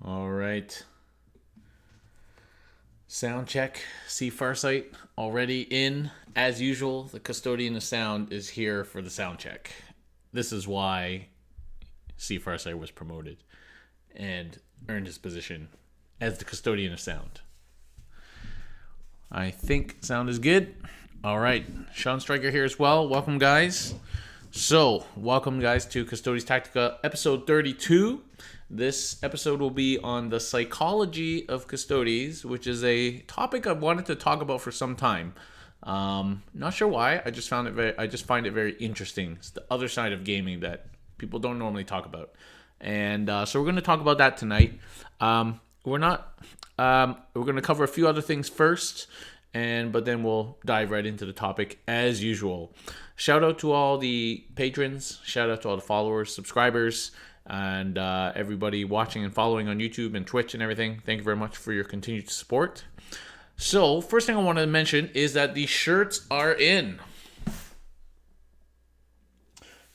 All right. Sound check. See Farsight already in. As usual, the custodian of sound is here for the sound check. This is why C Farsight was promoted and earned his position as the custodian of sound. I think sound is good. All right. Sean Stryker here as well. Welcome, guys. Welcome, guys, to Custodes Tactica, episode 32. This episode will be on the psychology of Custodes, which is a topic I've wanted to talk about for some time. Not sure why. I just find it very interesting. It's the other side of gaming that people don't normally talk about, and so we're going to talk about that tonight. We're going to cover a few other things first, but then we'll dive right into the topic as usual. Shout out to all the patrons. Shout out to all the followers, subscribers, and everybody watching and following on YouTube and Twitch and everything. Thank you very much for your continued support. So, first thing I want to mention is that the shirts are in.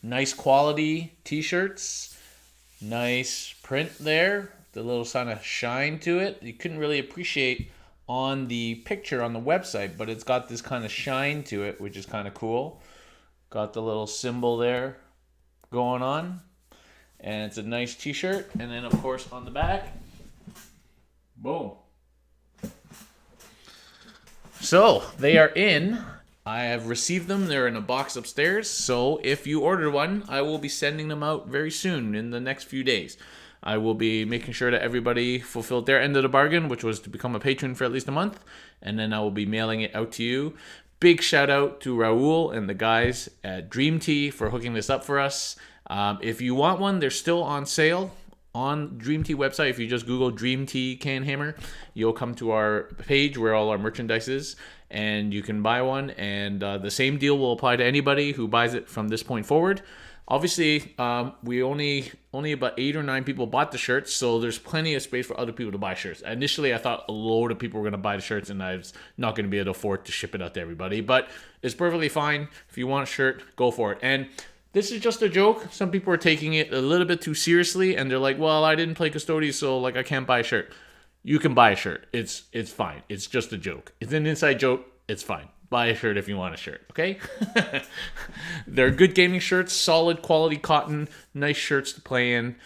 Nice quality t-shirts. Nice print there. The little kind of shine to it. You couldn't really appreciate on the picture on the website, but it's got this kind of shine to it, which is kind of cool. Got the little symbol there going on. And it's a nice t-shirt. And then, of course, on the back, boom. So, they are in. I have received them. They're in a box upstairs. So, if you order one, I will be sending them out very soon in the next few days. I will be making sure that everybody fulfilled their end of the bargain, which was to become a patron for at least a month. And then I will be mailing it out to you. Big shout out to Raul and the guys at Dream Tea for hooking this up for us. If you want one, they're still on sale on Dream Tea website. If you just Google Dream Tea Can Hammer, you'll come to our page where all our merchandise is, and you can buy one. And the same deal will apply to anybody who buys it from this point forward. Obviously, we only about 8 or 9 people bought the shirts, so there's plenty of space for other people to buy shirts. Initially, I thought a load of people were going to buy the shirts, and I was not going to be able to afford to ship it out to everybody. But it's perfectly fine. If you want a shirt, go for it. And this is just a joke. Some people are taking it a little bit too seriously, and they're like, well, I didn't play Custodes, so I can't buy a shirt. You can buy a shirt. It's fine. It's just a joke. It's an inside joke. It's fine. Buy a shirt if you want a shirt, okay? They're good gaming shirts, solid quality cotton, nice shirts to play in.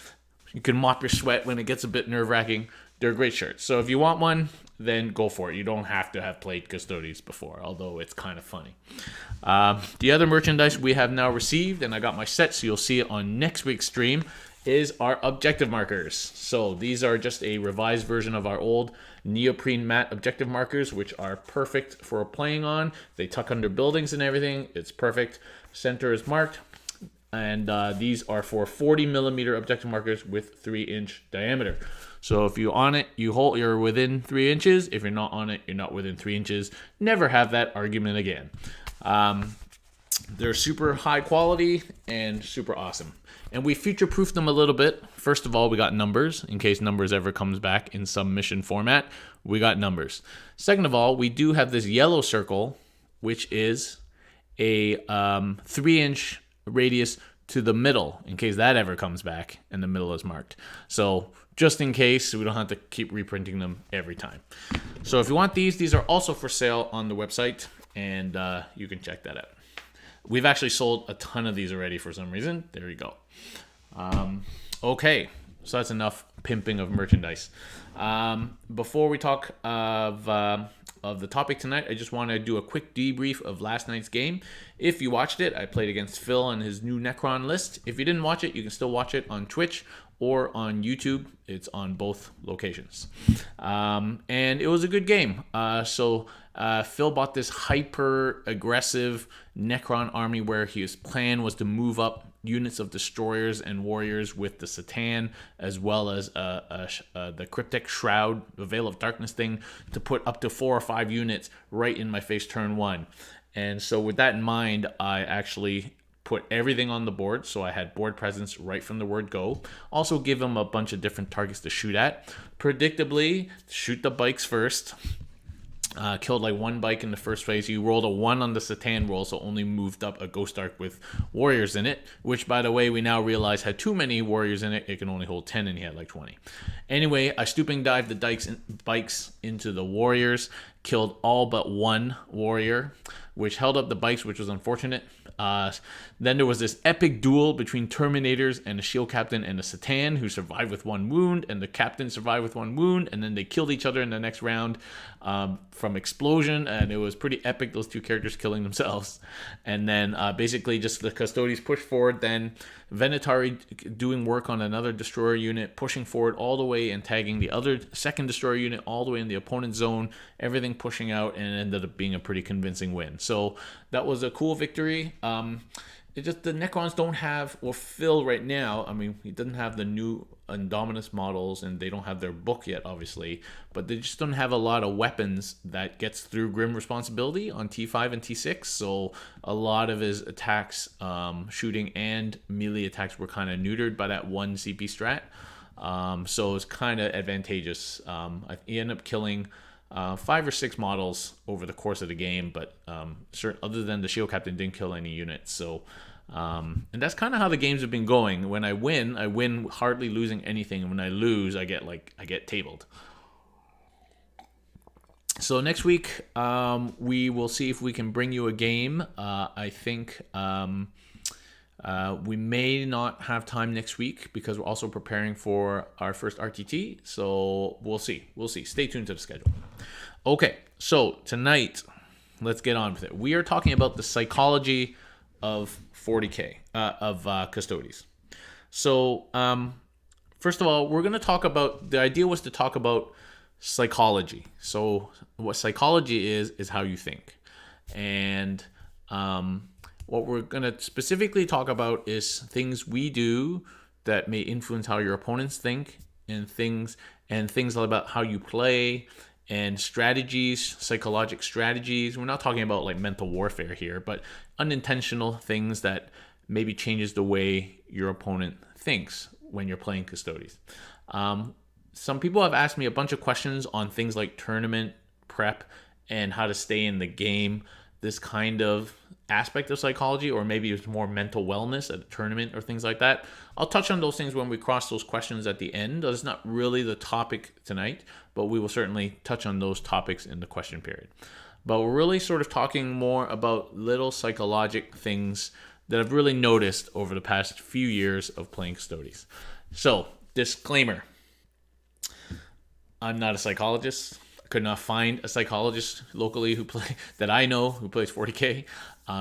You can mop your sweat when it gets a bit nerve-wracking. They're great shirts. So if you want one, then go for it. You don't have to have played Custodes before, although it's kind of funny. The other merchandise we have now received, and I got my set, so you'll see it on next week's stream, is our objective markers. So these are just a revised version of our old neoprene matte objective markers, which are perfect for playing on. They tuck under buildings and everything. It's perfect. Center is marked. And these are for 40 millimeter objective markers with 3-inch diameter. So if you're on it, you're within 3 inches. If you're not on it, you're not within 3 inches. Never have that argument again. They're super high quality and super awesome. And we future-proofed them a little bit. First of all, we got numbers. In case numbers ever comes back in some mission format, we got numbers. Second of all, we do have this yellow circle, which is a 3-inch radius to the middle, in case that ever comes back and the middle is marked. So just in case, we don't have to keep reprinting them every time. So if you want these are also for sale on the website, and you can check that out. We've actually sold a ton of these already for some reason. There you go. Okay, so that's enough pimping of merchandise. Before we talk of the topic tonight, I just want to do a quick debrief of last night's game. If you watched it, I played against Phil on his new Necron list. If you didn't watch it, you can still watch it on Twitch or on YouTube. It's on both locations. And it was a good game. Phil bought this hyper-aggressive Necron army where his plan was to move up units of destroyers and warriors with the Satan, as well as the Cryptic Shroud, the Veil of Darkness thing, to put up to 4 or 5 units right in my face turn 1. And so with that in mind, I actually put everything on the board, so I had board presence right from the word go. Also give him a bunch of different targets to shoot at. Predictably, shoot the bikes first. Killed like one bike in the first phase. You rolled a 1 on the Satan roll, so only moved up a Ghost Ark with warriors in it, which, by the way, we now realize had too many warriors in it. It can only hold 10, and he had like 20. Anyway, I stooping dived the bikes into the warriors, killed all but one warrior, which held up the bikes, which was unfortunate. Then there was this epic duel between Terminators and the Shield Captain and the Satan, who survived with 1 wound, and the Captain survived with 1 wound, and then they killed each other in the next round from explosion, and it was pretty epic, those 2 characters killing themselves. And then basically just the Custodes pushed forward, then Venatari doing work on another destroyer unit, pushing forward all the way and tagging the other second destroyer unit all the way in the opponent's zone, everything pushing out, and it ended up being a pretty convincing win. So that was a cool victory. It just, the Necrons don't have, or Phil right now, I mean, he doesn't have the new Indominus models, and they don't have their book yet, obviously, but they just don't have a lot of weapons that gets through Grim Responsibility on T5 and T6, so a lot of his attacks, shooting and melee attacks, were kind of neutered by that 1 CP strat, so it's kind of advantageous. He ended up killing 5 or 6 models over the course of the game, but other than the Shield Captain, didn't kill any units. So, and that's kind of how the games have been going. When I win hardly losing anything, and when I lose, I get tabled. So next week, we will see if we can bring you a game. I think we may not have time next week because we're also preparing for our first RTT. So we'll see. Stay tuned to the schedule. Okay, so tonight, let's get on with it. We are talking about the psychology of 40K, of Custodes. So, first of all, we're going to talk about, the idea was to talk about psychology. So what psychology is how you think. And what we're going to specifically talk about is things we do that may influence how your opponents think, and things about how you play, and strategies, psychological strategies. We're not talking about like mental warfare here, but unintentional things that maybe changes the way your opponent thinks when you're playing Custodes. Some people have asked me a bunch of questions on things like tournament prep and how to stay in the game, this kind of aspect of psychology, or maybe it's more mental wellness at a tournament or things like that. I'll touch on those things when we cross those questions at the end. It's not really the topic tonight, but we will certainly touch on those topics in the question period. But we're really sort of talking more about little psychological things that I've really noticed over the past few years of playing Custodes. So, disclaimer. I'm not a psychologist. I could not find a psychologist locally that I know who plays 40K.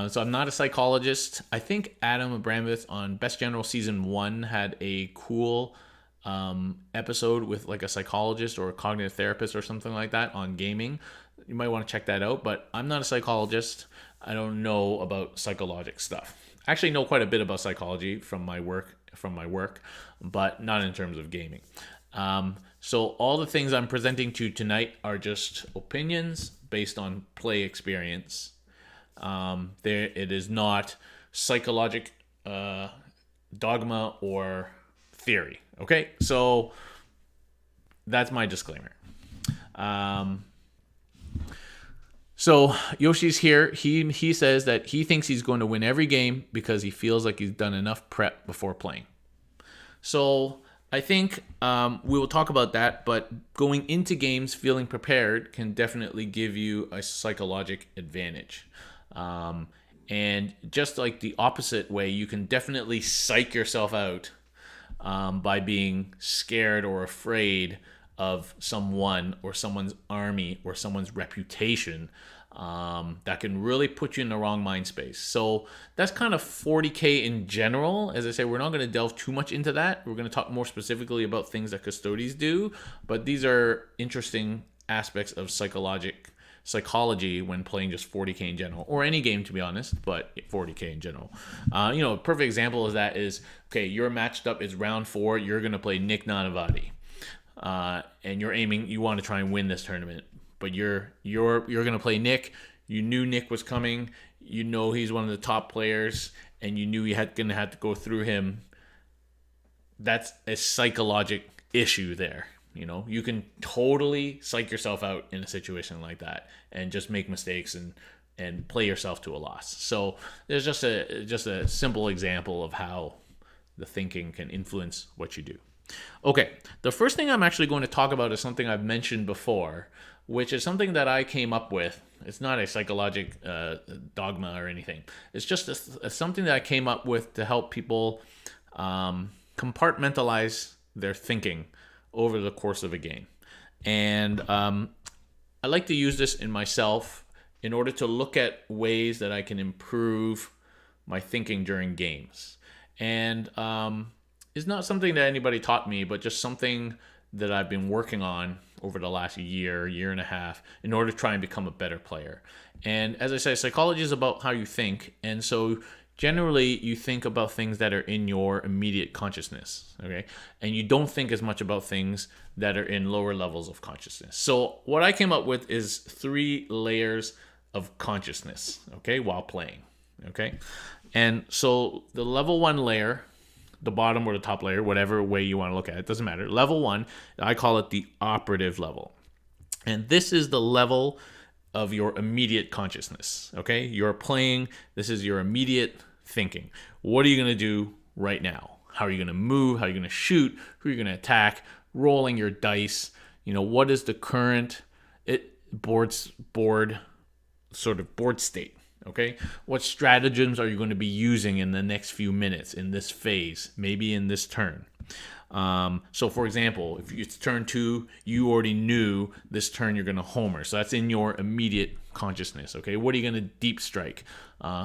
So I'm not a psychologist. I think Adam Abramovich on Best General Season 1 had a cool episode with like a psychologist or a cognitive therapist or something like that on gaming. You might want to check that out, but I'm not a psychologist. I don't know about psychological stuff. I actually know quite a bit about psychology from my work, but not in terms of gaming. So all the things I'm presenting to you tonight are just opinions based on play experience. It is not psychologic dogma or theory. Okay, so that's my disclaimer. So Yoshi's here. He says that he thinks he's going to win every game because he feels like he's done enough prep before playing. So I think we will talk about that, but going into games feeling prepared can definitely give you a psychological advantage. And just like the opposite way, you can definitely psych yourself out by being scared or afraid of someone or someone's army or someone's reputation. That can really put you in the wrong mind space. So that's kind of 40K in general. As I say, we're not going to delve too much into that. We're going to talk more specifically about things that Custodes do, but these are interesting aspects of psychology when playing just 40K in general, or any game to be honest, but 40K in general. A perfect example of that is, okay, you're matched up, it's round 4, you're going to play Nick Nanavati, and you want to try and win this tournament. But you're gonna play Nick. You knew Nick was coming. You know he's one of the top players, and you knew you gonna have to go through him. That's a psychological issue there. You can totally psych yourself out in a situation like that and just make mistakes and play yourself to a loss. So there's just a simple example of how the thinking can influence what you do. Okay, the first thing I'm actually going to talk about is something I've mentioned before, which is something that I came up with. It's not a psychologic dogma or anything. It's just something that I came up with to help people compartmentalize their thinking over the course of a game. And I like to use this in myself in order to look at ways that I can improve my thinking during games. And it's not something that anybody taught me, but just something that I've been working on over the last year and a half in order to try and become a better player. And as I say, psychology is about how you think. And so generally you think about things that are in your immediate consciousness, okay? And you don't think as much about things that are in lower levels of consciousness. So what I came up with is 3 layers of consciousness, okay, while playing, okay? And so the level 1 layer, the bottom or the top layer, whatever way you want to look at it, doesn't matter. Level 1, I call it the operative level. And this is the level of your immediate consciousness, okay? You're playing, this is your immediate thinking. What are you going to do right now? How are you going to move? How are you going to shoot? Who are you going to attack? Rolling your dice. What is the current board state? Okay, what stratagems are you going to be using in the next few minutes, in this phase, maybe in this turn? So for example, if it's turn 2, you already knew this turn you're going to homer. So that's in your immediate consciousness. Okay, what are you going to deep strike?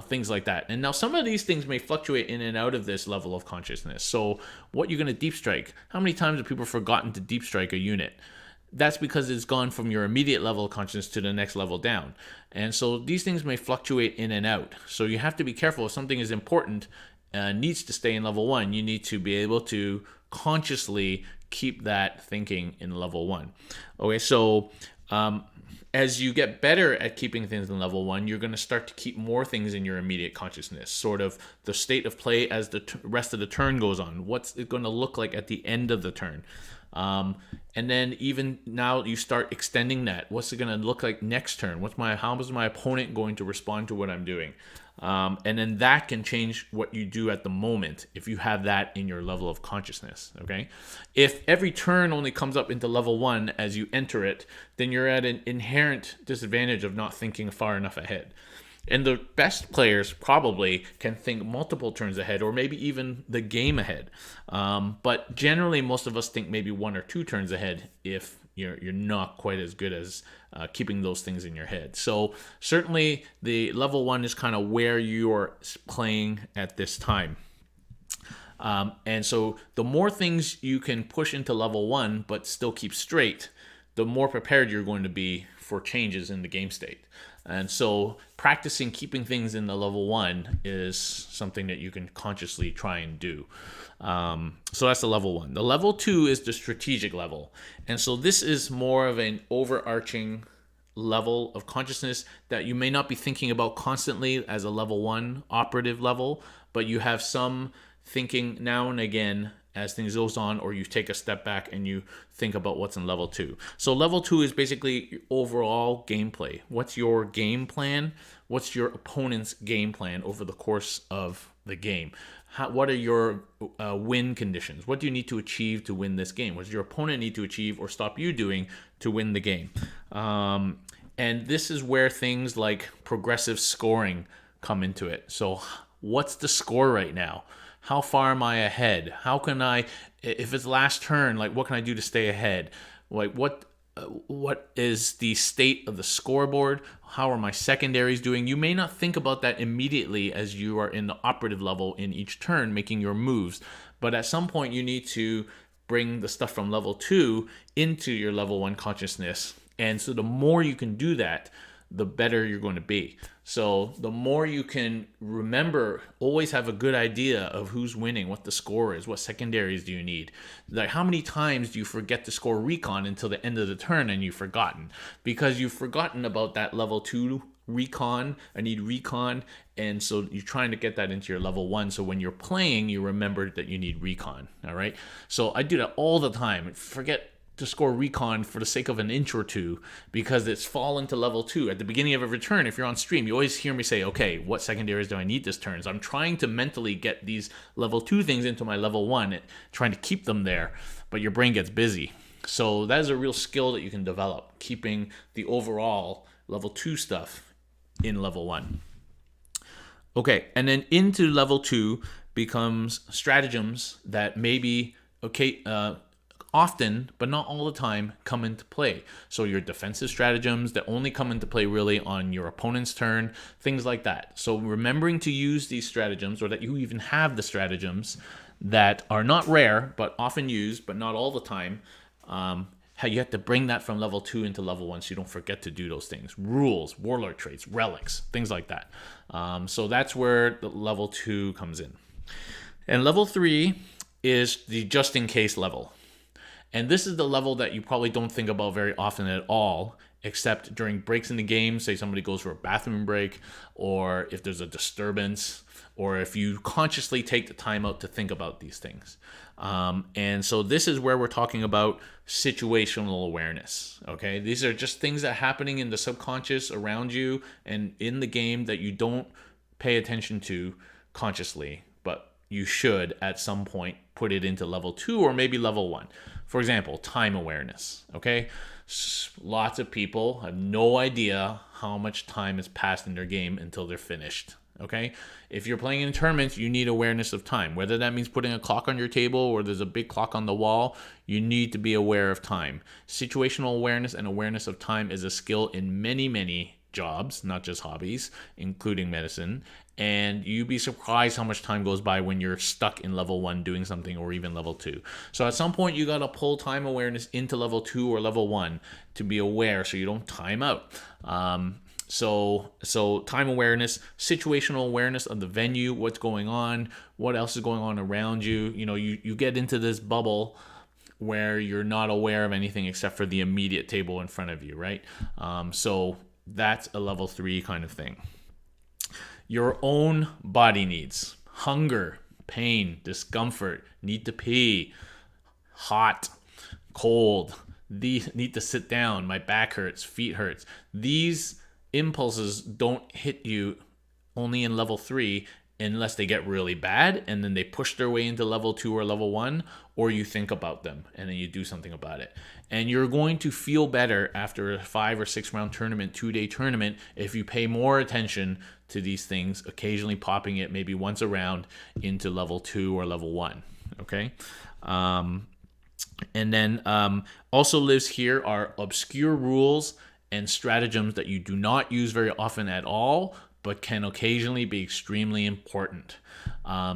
Things like that. And now some of these things may fluctuate in and out of this level of consciousness. So what you're going to deep strike? How many times have people forgotten to deep strike a unit? That's because it's gone from your immediate level of consciousness to the next level down. And so these things may fluctuate in and out. So you have to be careful. If something is important, needs to stay in level 1, you need to be able to consciously keep that thinking in level 1. Okay, so as you get better at keeping things in level 1, you're going to start to keep more things in your immediate consciousness, sort of the state of play as the rest of the turn goes on. What's it going to look like at the end of the turn? And then even now you start extending that. What's it going to look like next turn? How is my opponent going to respond to what I'm doing? And then that can change what you do at the moment if you have that in your level of consciousness, okay? If every turn only comes up into level 1 as you enter it, then you're at an inherent disadvantage of not thinking far enough ahead. And the best players probably can think multiple turns ahead or maybe even the game ahead. But generally, most of us think maybe 1 or 2 turns ahead if you're not quite as good as keeping those things in your head. So certainly the level 1 is kind of where you're playing at this time. And so the more things you can push into level 1 but still keep straight, the more prepared you're going to be for changes in the game state. And so practicing keeping things in the level 1 is something that you can consciously try and do. So that's the level 1. The level 2 is the strategic level. And so this is more of an overarching level of consciousness that you may not be thinking about constantly as a level 1 operative level, but you have some thinking now and again as things goes on, or you take a step back and you think about what's in level 2. So level 2 is basically overall gameplay. What's your game plan? What's your opponent's game plan over the course of the game? What are your win conditions? What do you need to achieve to win this game? What does your opponent need to achieve or stop you doing to win the game? And this is where things like progressive scoring come into it. So what's the score right now? How far am I ahead? How can I, if it's last turn, like what can I do to stay ahead? Like what is the state of the scoreboard? How are my secondaries doing? You may not think about that immediately as you are in the operative level in each turn making your moves, but at some point you need to bring the stuff from level 2 into your level 1 consciousness. And so the more you can do that, the better you're going to be. So the more you can remember, always have a good idea of who's winning, what the score is, what secondaries do you need. Like how many times do you forget to score recon until the end of the turn and you've forgotten? Because you've forgotten about that level 2 recon. I need recon. And so you're trying to get that into your level 1. So when you're playing, you remember that you need recon. All right. So I do that all the time. Forget to score recon for the sake of an inch or two because it's fallen to level 2. At the beginning of every turn, if you're on stream, you always hear me say, okay, what secondaries do I need this turn? So I'm trying to mentally get these level 2 things into my level 1, trying to keep them there, but your brain gets busy. So that is a real skill that you can develop, keeping the overall level 2 stuff in level 1. Okay, and then into level 2 becomes stratagems that maybe often, but not all the time, come into play. So your defensive stratagems that only come into play really on your opponent's turn, things like that. So remembering to use these stratagems, or that you even have the stratagems that are not rare, but often used, but not all the time, how you have to bring that from level 2 into level 1 so you don't forget to do those things. Rules, warlord traits, relics, things like that. So that's where the level 2 comes in. And level 3 is the just in case level. And this is the level that you probably don't think about very often at all, except during breaks in the game, say somebody goes for a bathroom break, or if there's a disturbance, or if you consciously take the time out to think about these things. And so this is where we're talking about situational awareness, okay? These are just things that are happening in the subconscious around you and in the game that you don't pay attention to consciously, but you should at some point put it into level 2 or maybe level 1. For example, time awareness, okay? Lots of people have no idea how much time has passed in their game until they're finished, okay? If you're playing in tournaments, you need awareness of time. Whether that means putting a clock on your table or there's a big clock on the wall, you need to be aware of time. Situational awareness and awareness of time is a skill in many, many jobs, not just hobbies, including medicine. And you'd be surprised how much time goes by when you're stuck in level 1 doing something, or even level 2. So at some point, you got to pull time awareness into level 2 or level 1 to be aware so you don't time out. So time awareness, situational awareness of the venue, what's going on, what else is going on around you. You know, you get into this bubble where you're not aware of anything except for the immediate table in front of you, right? So that's a level 3 kind of thing. Your own body needs: hunger, pain, discomfort, need to pee, hot, cold, need to sit down, my back hurts, feet hurts. These impulses don't hit you only in level 3 unless they get really bad and then they push their way into level 2 or level 1, or you think about them and then you do something about it. And you're going to feel better after a 5 or 6 round tournament, 2-day tournament, if you pay more attention to these things, occasionally popping it maybe once a round into level 2 or level 1, okay? And then also lives here are obscure rules and stratagems that you do not use very often at all, but can occasionally be extremely important. I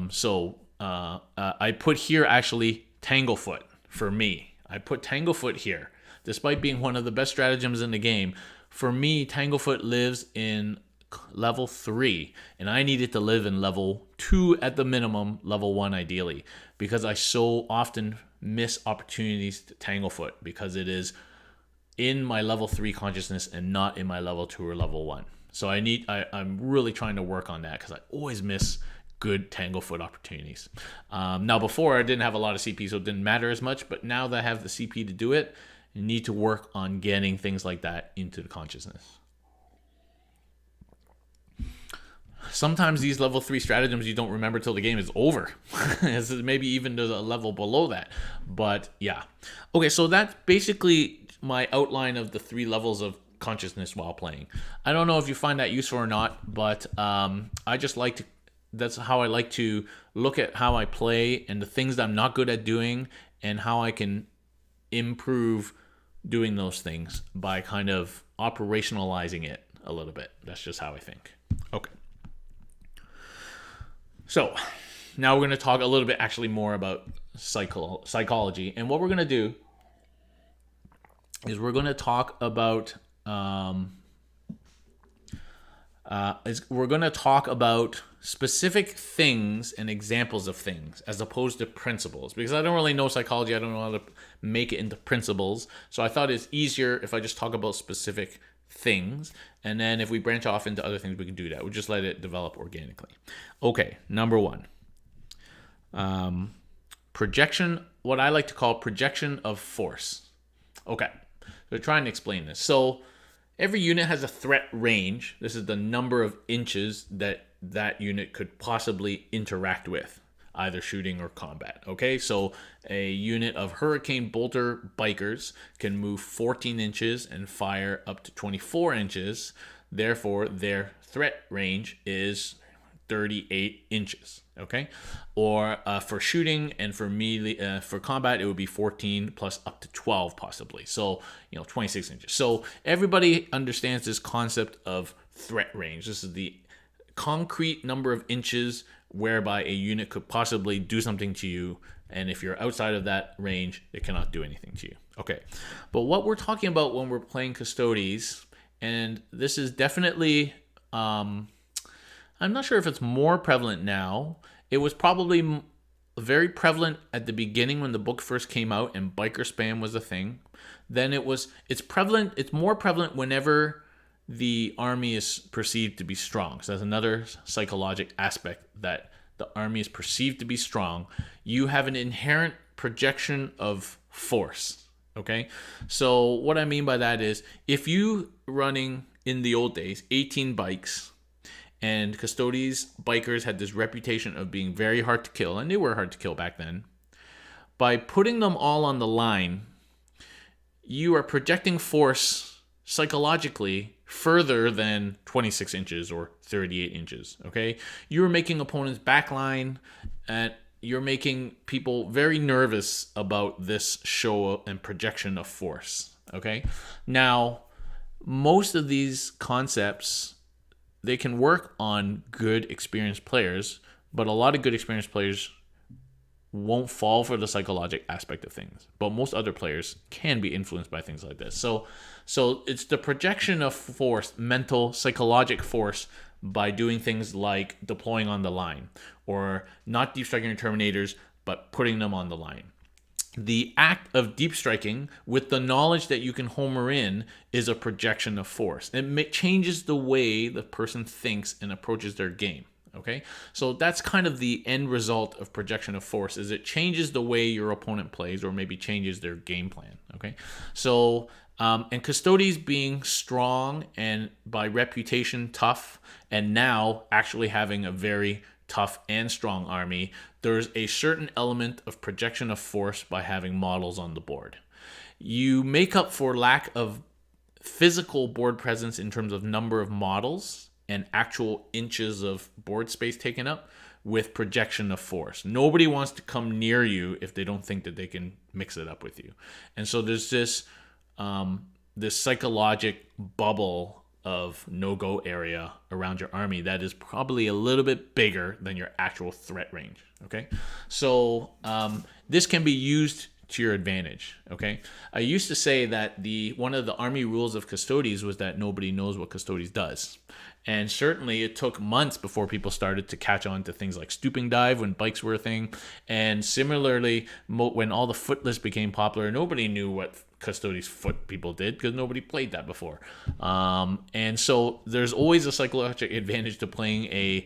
put here actually Tanglefoot for me. I put Tanglefoot here. Despite being one of the best stratagems in the game, for me, Tanglefoot lives in level 3, and I need it to live in level 2 at the minimum, level 1 ideally, because I so often miss opportunities to Tanglefoot because it is in my level 3 consciousness and not in my level 2 or level 1. So I'm really trying to work on that because I always miss good Tanglefoot opportunities. Now before I didn't have a lot of CP, so it didn't matter as much, but now that I have the CP to do it, I need to work on getting things like that into the consciousness. Sometimes these level 3 stratagems you don't remember till the game is over. Maybe even there's a level below that. But yeah. Okay, so that's basically my outline of the 3 levels of consciousness while playing. I don't know if you find that useful or not, but I just like to, that's how I like to look at how I play and the things that I'm not good at doing and how I can improve doing those things by kind of operationalizing it a little bit. That's just how I think. Okay. So now we're going to talk a little bit actually more about psychology. And what we're going to do is we're going to talk about specific things and examples of things as opposed to principles, because I don't really know psychology. I don't know how to make it into principles. So I thought it's easier if I just talk about specific things, and then if we branch off into other things, we can do that. We'll just let it develop organically. Okay, number 1. Projection, what I like to call projection of force. Okay, so trying to explain this. So every unit has a threat range. This is the number of inches that that unit could possibly interact with, either shooting or combat. Okay, so a unit of Hurricane Bolter bikers can move 14 inches and fire up to 24 inches. Therefore, their threat range is 38 inches. Okay, or for shooting and for melee, for combat, it would be 14 plus up to 12 possibly. So 26 inches. So everybody understands this concept of threat range. This is the concrete number of inches whereby a unit could possibly do something to you, and if you're outside of that range, it cannot do anything to you. Okay, but what we're talking about when we're playing Custodes, and this is definitely I'm not sure if it's more prevalent now. It was probably very prevalent at the beginning when the book first came out and biker spam was a thing. Then it's more prevalent whenever the army is perceived to be strong. So that's another psychological aspect, that the army is perceived to be strong. You have an inherent projection of force. Okay? So what I mean by that is, if you running in the old days 18 bikes, and Custodes bikers had this reputation of being very hard to kill, and they were hard to kill back then. By putting them all on the line, you are projecting force psychologically further than 26 inches or 38 inches, okay? You're making opponents backline, and you're making people very nervous about this show and projection of force, okay? Now, most of these concepts, they can work on good experienced players, but a lot of good experienced players won't fall for the psychological aspect of things. But most other players can be influenced by things like this. So it's the projection of force, mental, psychological force, by doing things like deploying on the line, or not deep striking your Terminators, but putting them on the line. The act of deep striking with the knowledge that you can homer in is a projection of force. It changes the way the person thinks and approaches their game. Okay, so that's kind of the end result of projection of force, is it changes the way your opponent plays, or maybe changes their game plan. Okay, so and Custodes being strong and by reputation tough, and now actually having a very tough and strong army, there's a certain element of projection of force by having models on the board. You make up for lack of physical board presence in terms of number of models and actual inches of board space taken up with projection of force. Nobody wants to come near you if they don't think that they can mix it up with you. And so there's this psychological bubble of no-go area around your army that is probably a little bit bigger than your actual threat range. Okay, so this can be used to your advantage. Okay, I used to say that one of the army rules of Custodes was that nobody knows what Custodes does, and certainly it took months before people started to catch on to things like stooping dive when bikes were a thing, and similarly when all the footless became popular, nobody knew what Custodes foot people did because nobody played that before. And so there's always a psychological advantage to playing a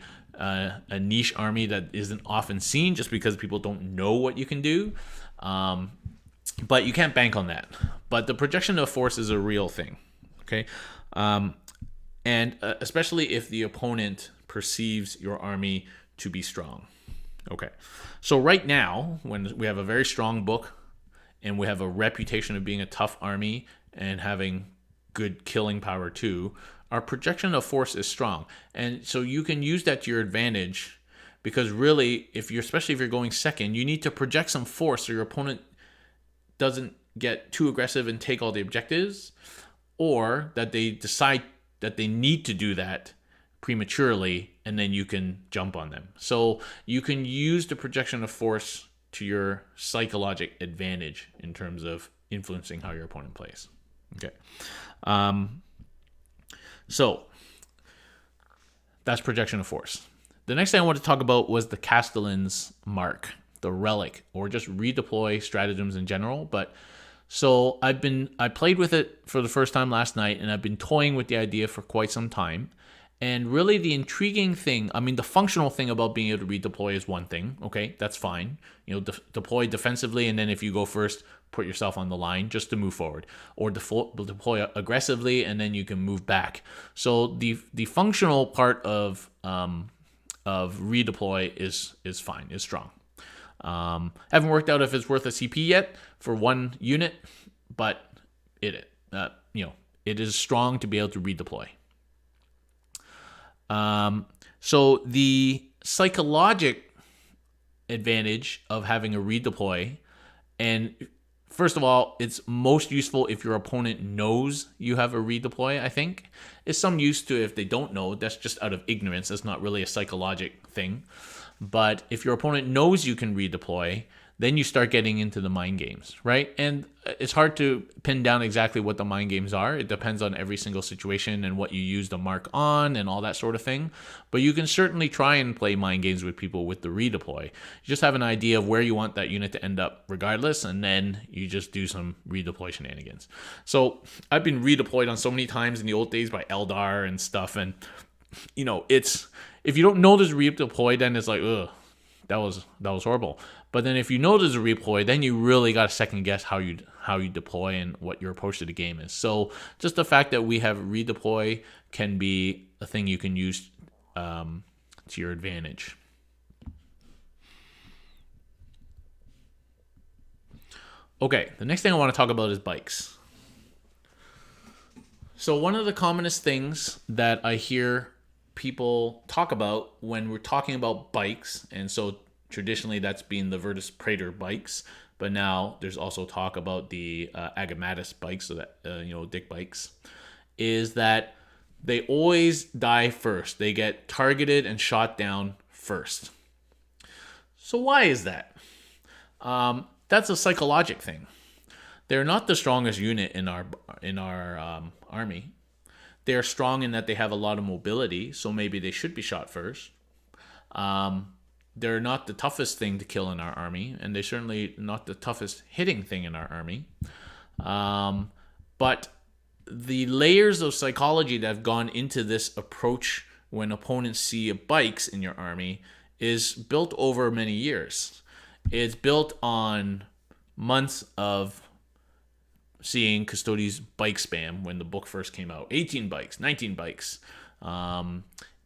niche army that isn't often seen, just because people don't know what you can do. But you can't bank on that. But the projection of force is a real thing. Okay, and especially if the opponent perceives your army to be strong. Okay, so right now, when we have a very strong book, and we have a reputation of being a tough army and having good killing power too, our projection of force is strong. And so you can use that to your advantage, because really, especially if you're going second, you need to project some force so your opponent doesn't get too aggressive and take all the objectives, or that they decide that they need to do that prematurely, and then you can jump on them. So you can use the projection of force to your psychological advantage in terms of influencing how your opponent plays. Okay. So that's projection of force. The next thing I want to talk about was the Castellan's mark, the relic, or just redeploy stratagems in general. But so I played with it for the first time last night, and I've been toying with the idea for quite some time. And really the intriguing thing, I mean, the functional thing about being able to redeploy is one thing. Okay, that's fine. Deploy defensively, and then if you go first, put yourself on the line just to move forward. Or deploy aggressively, and then you can move back. So the functional part of redeploy is fine, is strong. Haven't worked out if it's worth a CP yet for one unit, but it is strong to be able to redeploy. So the psychologic advantage of having a redeploy, and first of all, it's most useful if your opponent knows you have a redeploy, I think. It's some use to it if they don't know. That's just out of ignorance. That's not really a psychologic thing. But if your opponent knows you can redeploy, then you start getting into the mind games, right? And it's hard to pin down exactly what the mind games are. It depends on every single situation and what you use the mark on and all that sort of thing. But you can certainly try and play mind games with people with the redeploy. You just have an idea of where you want that unit to end up regardless, and then you just do some redeploy shenanigans. So I've been redeployed on so many times in the old days by Eldar and stuff, and it's, if you don't know there's a redeploy, then it's like, ugh, that was horrible. But then if you know there's a redeploy, then you really got to second guess how you deploy and what your approach to the game is. So just the fact that we have redeploy can be a thing you can use to your advantage. Okay, the next thing I want to talk about is bikes. So one of the commonest things that I hear people talk about when we're talking about bikes, and so traditionally that's been the Virtus Praetor bikes, but now there's also talk about the Agamatus bikes, so that Dick bikes, is that they always die first. They get targeted and shot down first. So why is that? That's a psychologic thing. They're not the strongest unit in our army. They are strong in that they have a lot of mobility, so maybe they should be shot first. They're not the toughest thing to kill in our army, and they're certainly not the toughest hitting thing in our army. But the layers of psychology that have gone into this approach when opponents see bikes in your army is built over many years. It's built on months of seeing Custodes bike spam when the book first came out. 18 bikes, 19 bikes.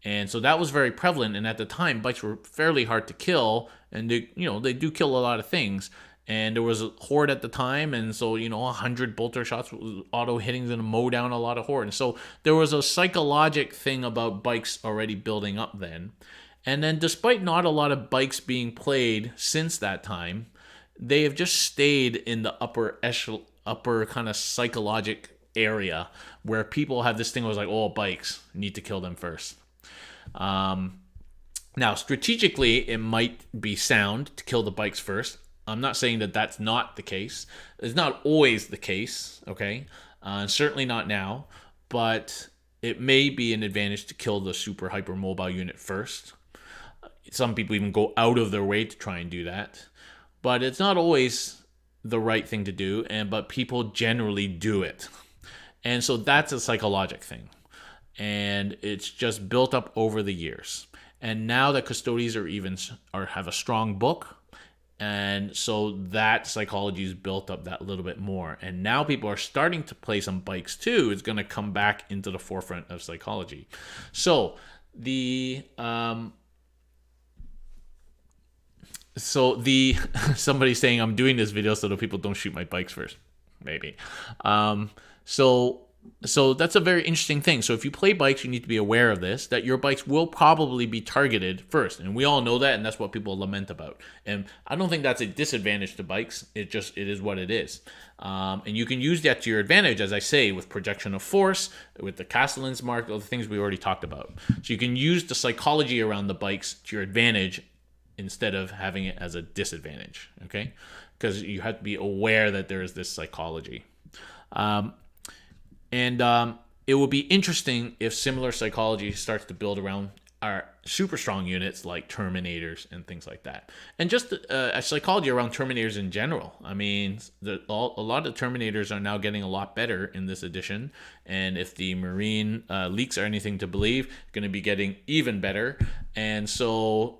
And so that was very prevalent, and at the time, bikes were fairly hard to kill, and they do kill a lot of things. And there was a horde at the time, and so 100 bolter shots, auto hittings, and mow down a lot of horde. And so there was a psychologic thing about bikes already building up then. And then, despite not a lot of bikes being played since that time, they have just stayed in the upper kind of psychologic area where people have this thing where it's like, oh, bikes, need to kill them first. Now, strategically, it might be sound to kill the bikes first. I'm not saying that that's not the case. It's not always the case, okay? Certainly not now, but it may be an advantage to kill the super hyper mobile unit first. Some people even go out of their way to try and do that, but it's not always the right thing to do, but people generally do it. And so that's a psychologic thing. And it's just built up over the years. And now that Custodes have a strong book, and so that psychology is built up that little bit more. And now people are starting to play some bikes too. It's going to come back into the forefront of psychology. So somebody's saying I'm doing this video so that people don't shoot my bikes first. Maybe. So that's a very interesting thing. So if you play bikes, you need to be aware of this, that your bikes will probably be targeted first. And we all know that, and that's what people lament about. And I don't think that's a disadvantage to bikes. It is what it is. And you can use that to your advantage, as I say, with projection of force, with the Castellan's mark, all the things we already talked about. So you can use the psychology around the bikes to your advantage instead of having it as a disadvantage, okay? Because you have to be aware that there is this psychology. And it will be interesting if similar psychology starts to build around our super strong units like Terminators and things like that. And just a psychology around Terminators in general. I mean, a lot of Terminators are now getting a lot better in this edition. And if the Marine leaks are anything to believe, going to be getting even better. And so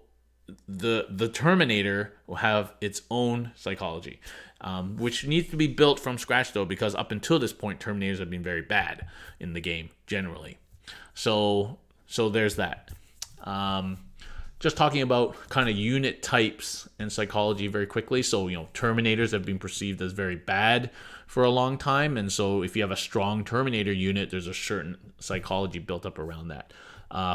the Terminator will have its own psychology, which needs to be built from scratch, though, because up until this point, Terminators have been very bad in the game generally. So there's that. Just talking about kind of unit types and psychology very quickly. So, Terminators have been perceived as very bad for a long time. And so if you have a strong Terminator unit, there's a certain psychology built up around that.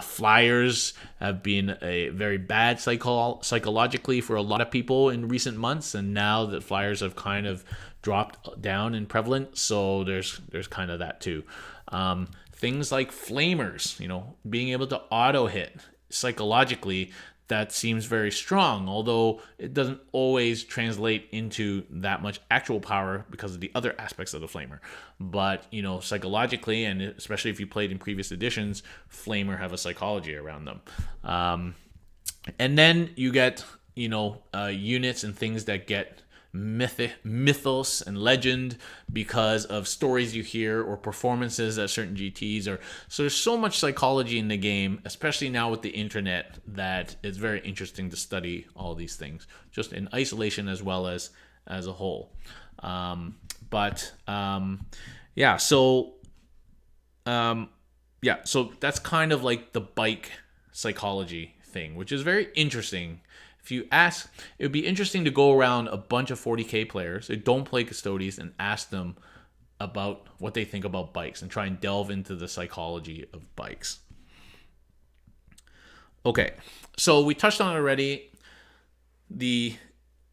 Flyers have been a very bad psychologically for a lot of people in recent months, and now that flyers have kind of dropped down in prevalence, so there's kind of that too. Things like flamers, being able to auto hit psychologically, that seems very strong, although it doesn't always translate into that much actual power because of the other aspects of the flamer. But, psychologically, and especially if you played in previous editions, flamer have a psychology around them. And then you get, units and things that get mythos and legend because of stories you hear or performances at certain GTs. So there's so much psychology in the game, especially now with the internet, that it's very interesting to study all these things, just in isolation as well as a whole. So that's kind of like the bike psychology thing, which is very interesting. If you ask, it would be interesting to go around a bunch of 40K players who don't play Custodes and ask them about what they think about bikes and try and delve into the psychology of bikes. Okay, so we touched on already the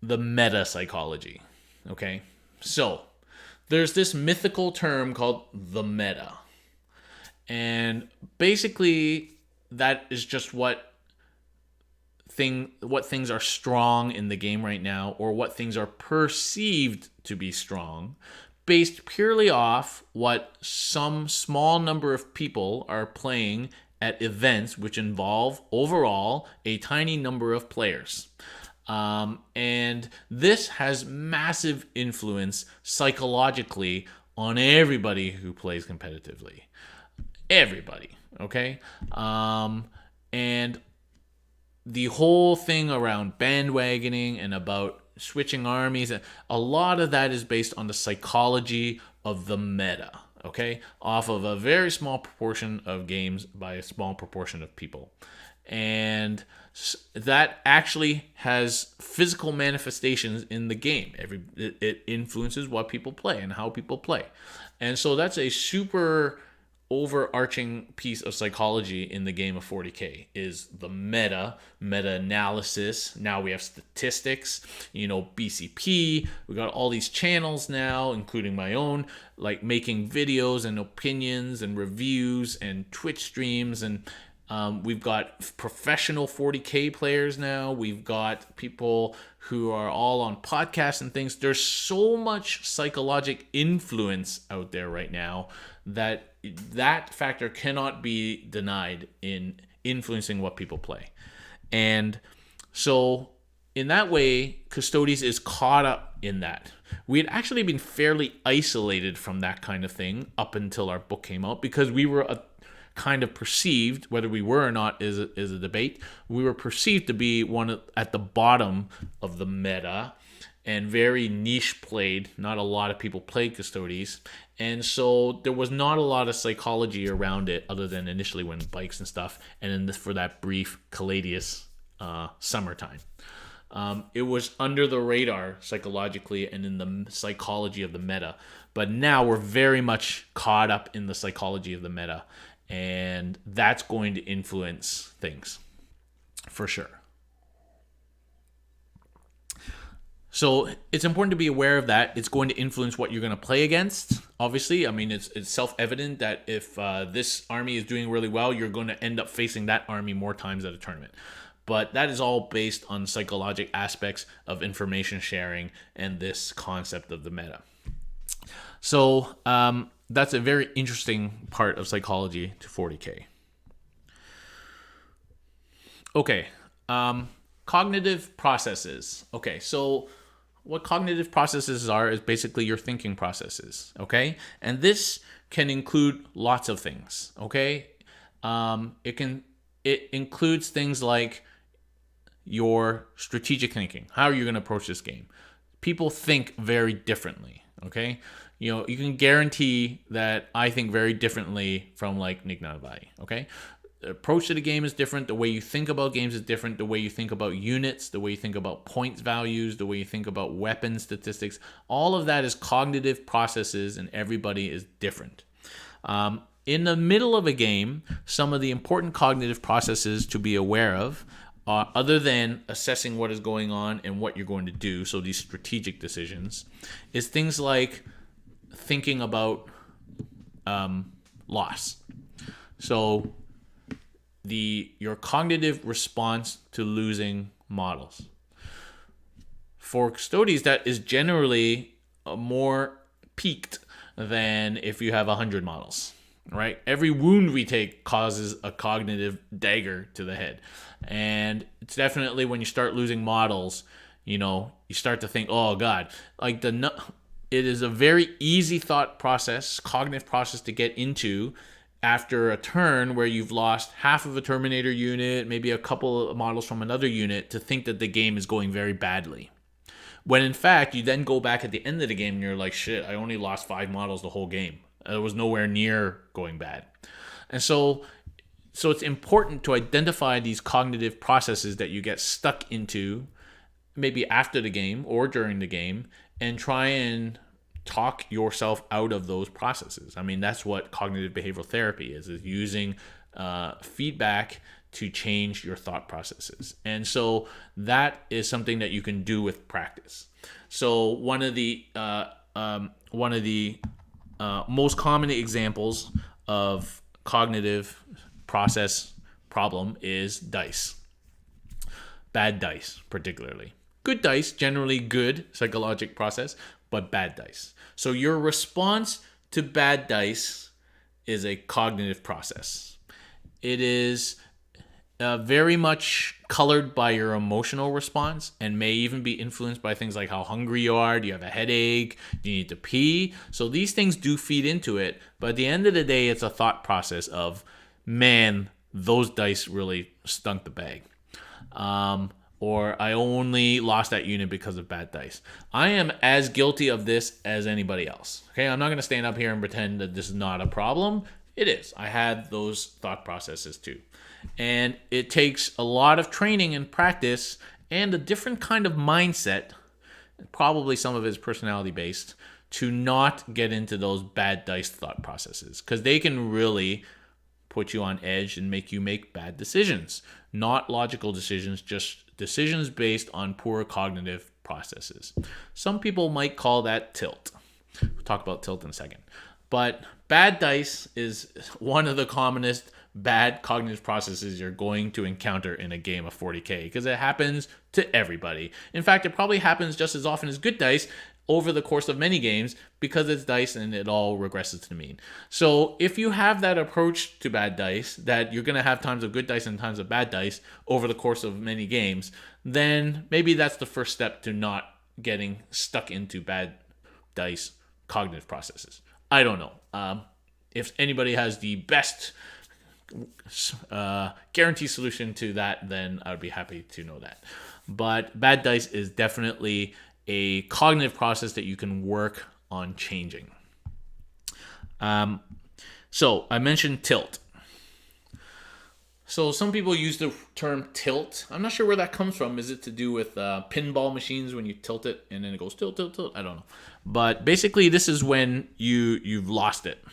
meta psychology. Okay, so there's this mythical term called the meta, and basically that is just what things are strong in the game right now, or what things are perceived to be strong, based purely off what some small number of people are playing at events which involve overall a tiny number of players. And this has massive influence psychologically on everybody who plays competitively. Everybody, okay? And the whole thing around bandwagoning and about switching armies, a lot of that is based on the psychology of the meta, okay? Off of a very small proportion of games by a small proportion of people. And that actually has physical manifestations in the game. It influences what people play and how people play. And so that's a super overarching piece of psychology in the game of 40K is the meta-analysis. Now we have statistics, BCP. We got all these channels now, including my own, like making videos and opinions and reviews and Twitch streams. And we've got professional 40K players now. We've got people who are all on podcasts and things. There's so much psychological influence out there right now that factor cannot be denied in influencing what people play. And so in that way, Custodes is caught up in that. We had actually been fairly isolated from that kind of thing up until our book came out, because we were kind of perceived, whether we were or not is a debate, we were perceived to be one at the bottom of the meta and very niche played. Not a lot of people played Custodes. And so there was not a lot of psychology around it other than initially when bikes and stuff, and then for that brief Caladius summertime. It was under the radar psychologically and in the psychology of the meta. But now we're very much caught up in the psychology of the meta, and that's going to influence things for sure. So it's important to be aware of that. It's going to influence what you're going to play against. Obviously, I mean, it's self-evident that if this army is doing really well, you're going to end up facing that army more times at a tournament. But that is all based on psychological aspects of information sharing and this concept of the meta. So that's a very interesting part of psychology to 40K. Okay. Cognitive processes. Okay, so what cognitive processes are is basically your thinking processes. Okay, and this can include lots of things. Okay, it includes things like your strategic thinking. How are you going to approach this game? People think very differently. Okay, you can guarantee that I think very differently from like Nick Navai. Okay, the approach to the game is different. The way you think about games is different. The way you think about units, the way you think about points values, the way you think about weapon statistics, all of that is cognitive processes, and everybody is different. In the middle of a game, some of the important cognitive processes to be aware of, other than assessing what is going on and what you're going to do, so these strategic decisions, is things like thinking about loss. So your cognitive response to losing models. For Custodes, that is generally more peaked than if you have 100 models, right? Every wound we take causes a cognitive dagger to the head. And it's definitely when you start losing models, you start to think, oh God, like it is a very easy thought process, cognitive process to get into after a turn where you've lost half of a Terminator unit, maybe a couple of models from another unit, to think that the game is going very badly. When in fact, you then go back at the end of the game and you're like, shit, I only lost 5 models the whole game. It was nowhere near going bad. And so it's important to identify these cognitive processes that you get stuck into, maybe after the game or during the game, and try and talk yourself out of those processes. I mean, that's what cognitive behavioral therapy is using feedback to change your thought processes. And so that is something that you can do with practice. So one of the most common examples of cognitive process problem is dice. Bad dice, particularly. Good dice, generally good psychologic process, but bad dice. So your response to bad dice is a cognitive process. It is very much colored by your emotional response and may even be influenced by things like how hungry you are. Do you have a headache? Do you need to pee? So these things do feed into it. But at the end of the day, it's a thought process of, man, those dice really stunk the bag. Or I only lost that unit because of bad dice. I am as guilty of this as anybody else. Okay, I'm not going to stand up here and pretend that this is not a problem. It is. I had those thought processes too. And it takes a lot of training and practice and a different kind of mindset, probably some of it is personality based, to not get into those bad dice thought processes, because they can really put you on edge and make you make bad decisions. Not logical decisions, just decisions based on poor cognitive processes. Some people might call that tilt. We'll talk about tilt in a second. But bad dice is one of the commonest bad cognitive processes you're going to encounter in a game of 40K, because it happens to everybody. In fact, it probably happens just as often as good dice over the course of many games, because it's dice and it all regresses to the mean. So if you have that approach to bad dice, that you're going to have times of good dice and times of bad dice over the course of many games, then maybe that's the first step to not getting stuck into bad dice cognitive processes. I don't know. If anybody has the best guarantee solution to that, then I'd be happy to know that. But bad dice is definitely a cognitive process that you can work on changing. So I mentioned tilt. So some people use the term tilt. I'm not sure where that comes from. Is it to do with pinball machines when you tilt it and then it goes tilt, tilt, tilt? I don't know. But basically this is when you've lost it.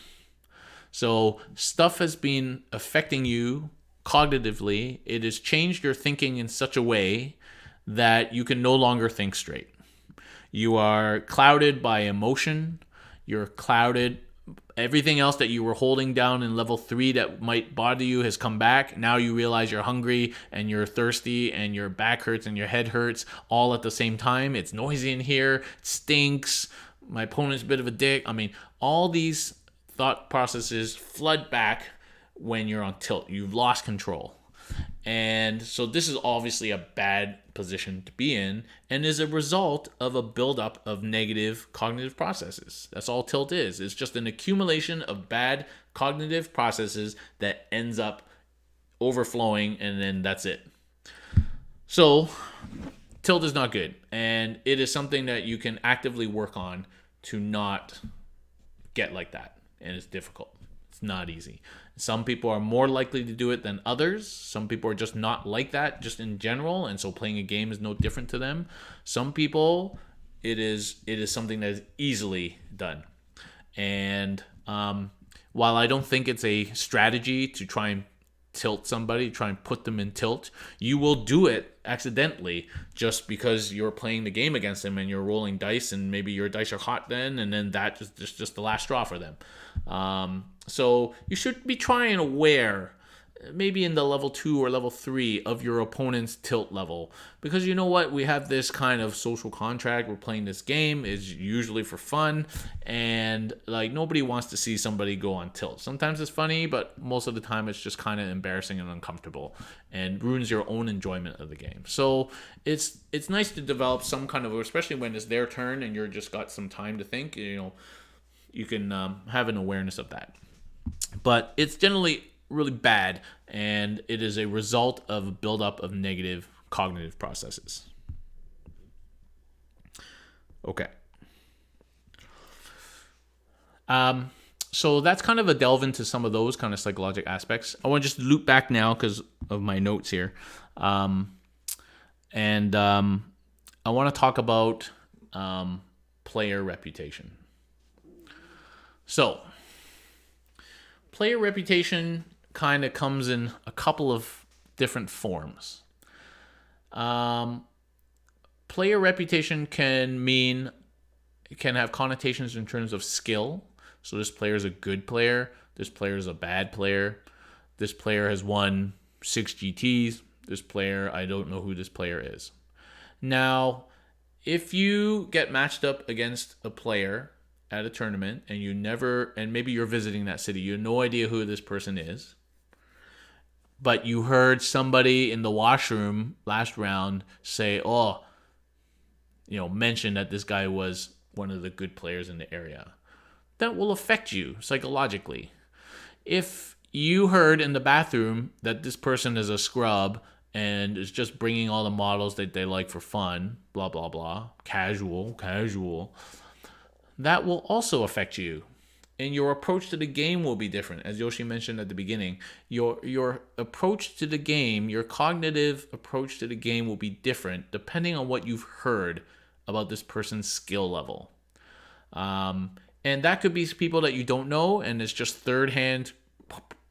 So stuff has been affecting you cognitively. It has changed your thinking in such a way that you can no longer think straight. You are clouded by emotion. You're clouded. Everything else that you were holding down in level 3 that might bother you has come back. Now you realize you're hungry and you're thirsty and your back hurts and your head hurts all at the same time. It's noisy in here. It stinks. My opponent's a bit of a dick. I mean, all these thought processes flood back when you're on tilt. You've lost control. And so this is obviously a bad position to be in and is a result of a buildup of negative cognitive processes. That's all tilt is. It's just an accumulation of bad cognitive processes that ends up overflowing, and then that's it. So tilt is not good, and it is something that you can actively work on to not get like that. And it's difficult. It's not easy. Some people are more likely to do it than others. Some people are just not like that, just in general, and so playing a game is no different to them. Some people, it is something that is easily done. And while I don't think it's a strategy to try and tilt somebody, try and put them in tilt, you will do it accidentally just because you're playing the game against them and you're rolling dice, and maybe your dice are hot then, and then that is just the last straw for them. So you should be trying aware, maybe in the level 2 or level 3 of your opponent's tilt level, because you know what, we have this kind of social contract. We're playing this game is usually for fun, and like nobody wants to see somebody go on tilt. Sometimes it's funny, but most of the time it's just kind of embarrassing and uncomfortable and ruins your own enjoyment of the game. So it's nice to develop some kind of, especially when it's their turn and you're just got some time to think, you can have an awareness of that. But it's generally really bad, and it is a result of a buildup of negative cognitive processes. Okay. So that's kind of a delve into some of those kind of psychological aspects. I want to just loop back now because of my notes here. I want to talk about player reputation. So, player reputation kind of comes in a couple of different forms. Player reputation can have connotations in terms of skill. So this player is a good player. This player is a bad player. This player has won 6 GTs. This player, I don't know who this player is. Now, if you get matched up against a player at a tournament and maybe you're visiting that city, you have no idea who this person is, but you heard somebody in the washroom last round say, mention that this guy was one of the good players in the area. That will affect you psychologically. If you heard in the bathroom that this person is a scrub and is just bringing all the models that they like for fun, blah, blah, blah, casual, that will also affect you. And your approach to the game will be different. As Yoshi mentioned at the beginning, your approach to the game, your cognitive approach to the game will be different depending on what you've heard about this person's skill level. And that could be people that you don't know, and it's just third-hand,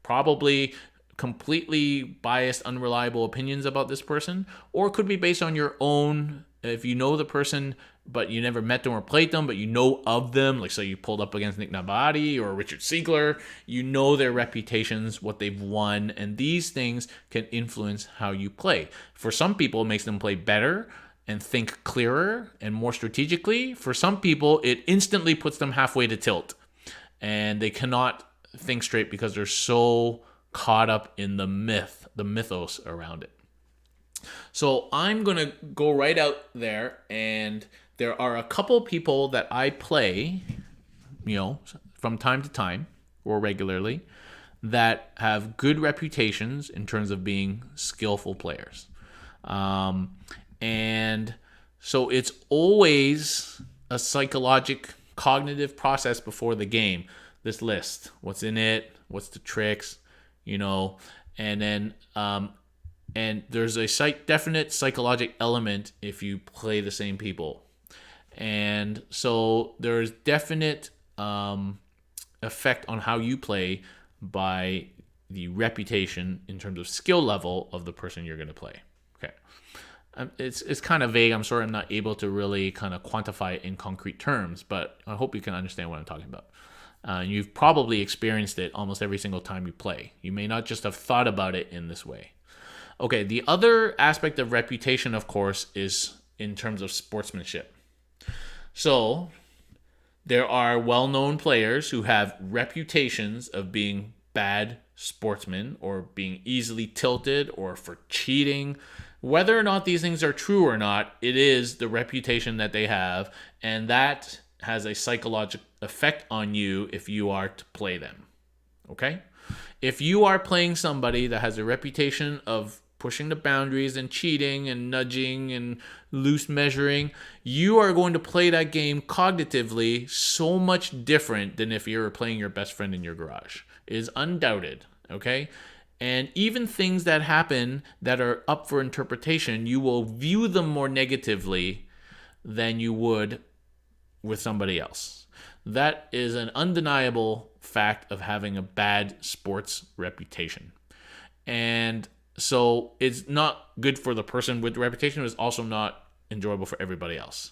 probably completely biased, unreliable opinions about this person. Or it could be based on your own, if you know the person, but you never met them or played them, but you know of them. Like, so you pulled up against Nick Nabati or Richard Siegler. You know their reputations, what they've won, and these things can influence how you play. For some people, it makes them play better and think clearer and more strategically. For some people, it instantly puts them halfway to tilt, and they cannot think straight because they're so caught up in the mythos around it. So I'm going to go right out there, and there are a couple people that I play, from time to time or regularly, that have good reputations in terms of being skillful players. And so it's always a psychologic, cognitive process before the game. This list, what's in it, what's the tricks, and then and there's a definite psychological element if you play the same people. And so there's definite effect on how you play by the reputation in terms of skill level of the person you're going to play. Okay. It's kind of vague. I'm sorry I'm not able to really kind of quantify it in concrete terms, but I hope you can understand what I'm talking about. You've probably experienced it almost every single time you play. You may not just have thought about it in this way. Okay, the other aspect of reputation, of course, is in terms of sportsmanship. So there are well-known players who have reputations of being bad sportsmen or being easily tilted or for cheating. Whether or not these things are true or not, it is the reputation that they have, and that has a psychological effect on you if you are to play them. Okay? If you are playing somebody that has a reputation of pushing the boundaries and cheating and nudging and loose measuring, you are going to play that game cognitively so much different than if you were playing your best friend in your garage. It is undoubted, okay? And even things that happen that are up for interpretation, you will view them more negatively than you would with somebody else. That is an undeniable fact of having a bad sports reputation. And so it's not good for the person with the reputation. It's also not enjoyable for everybody else.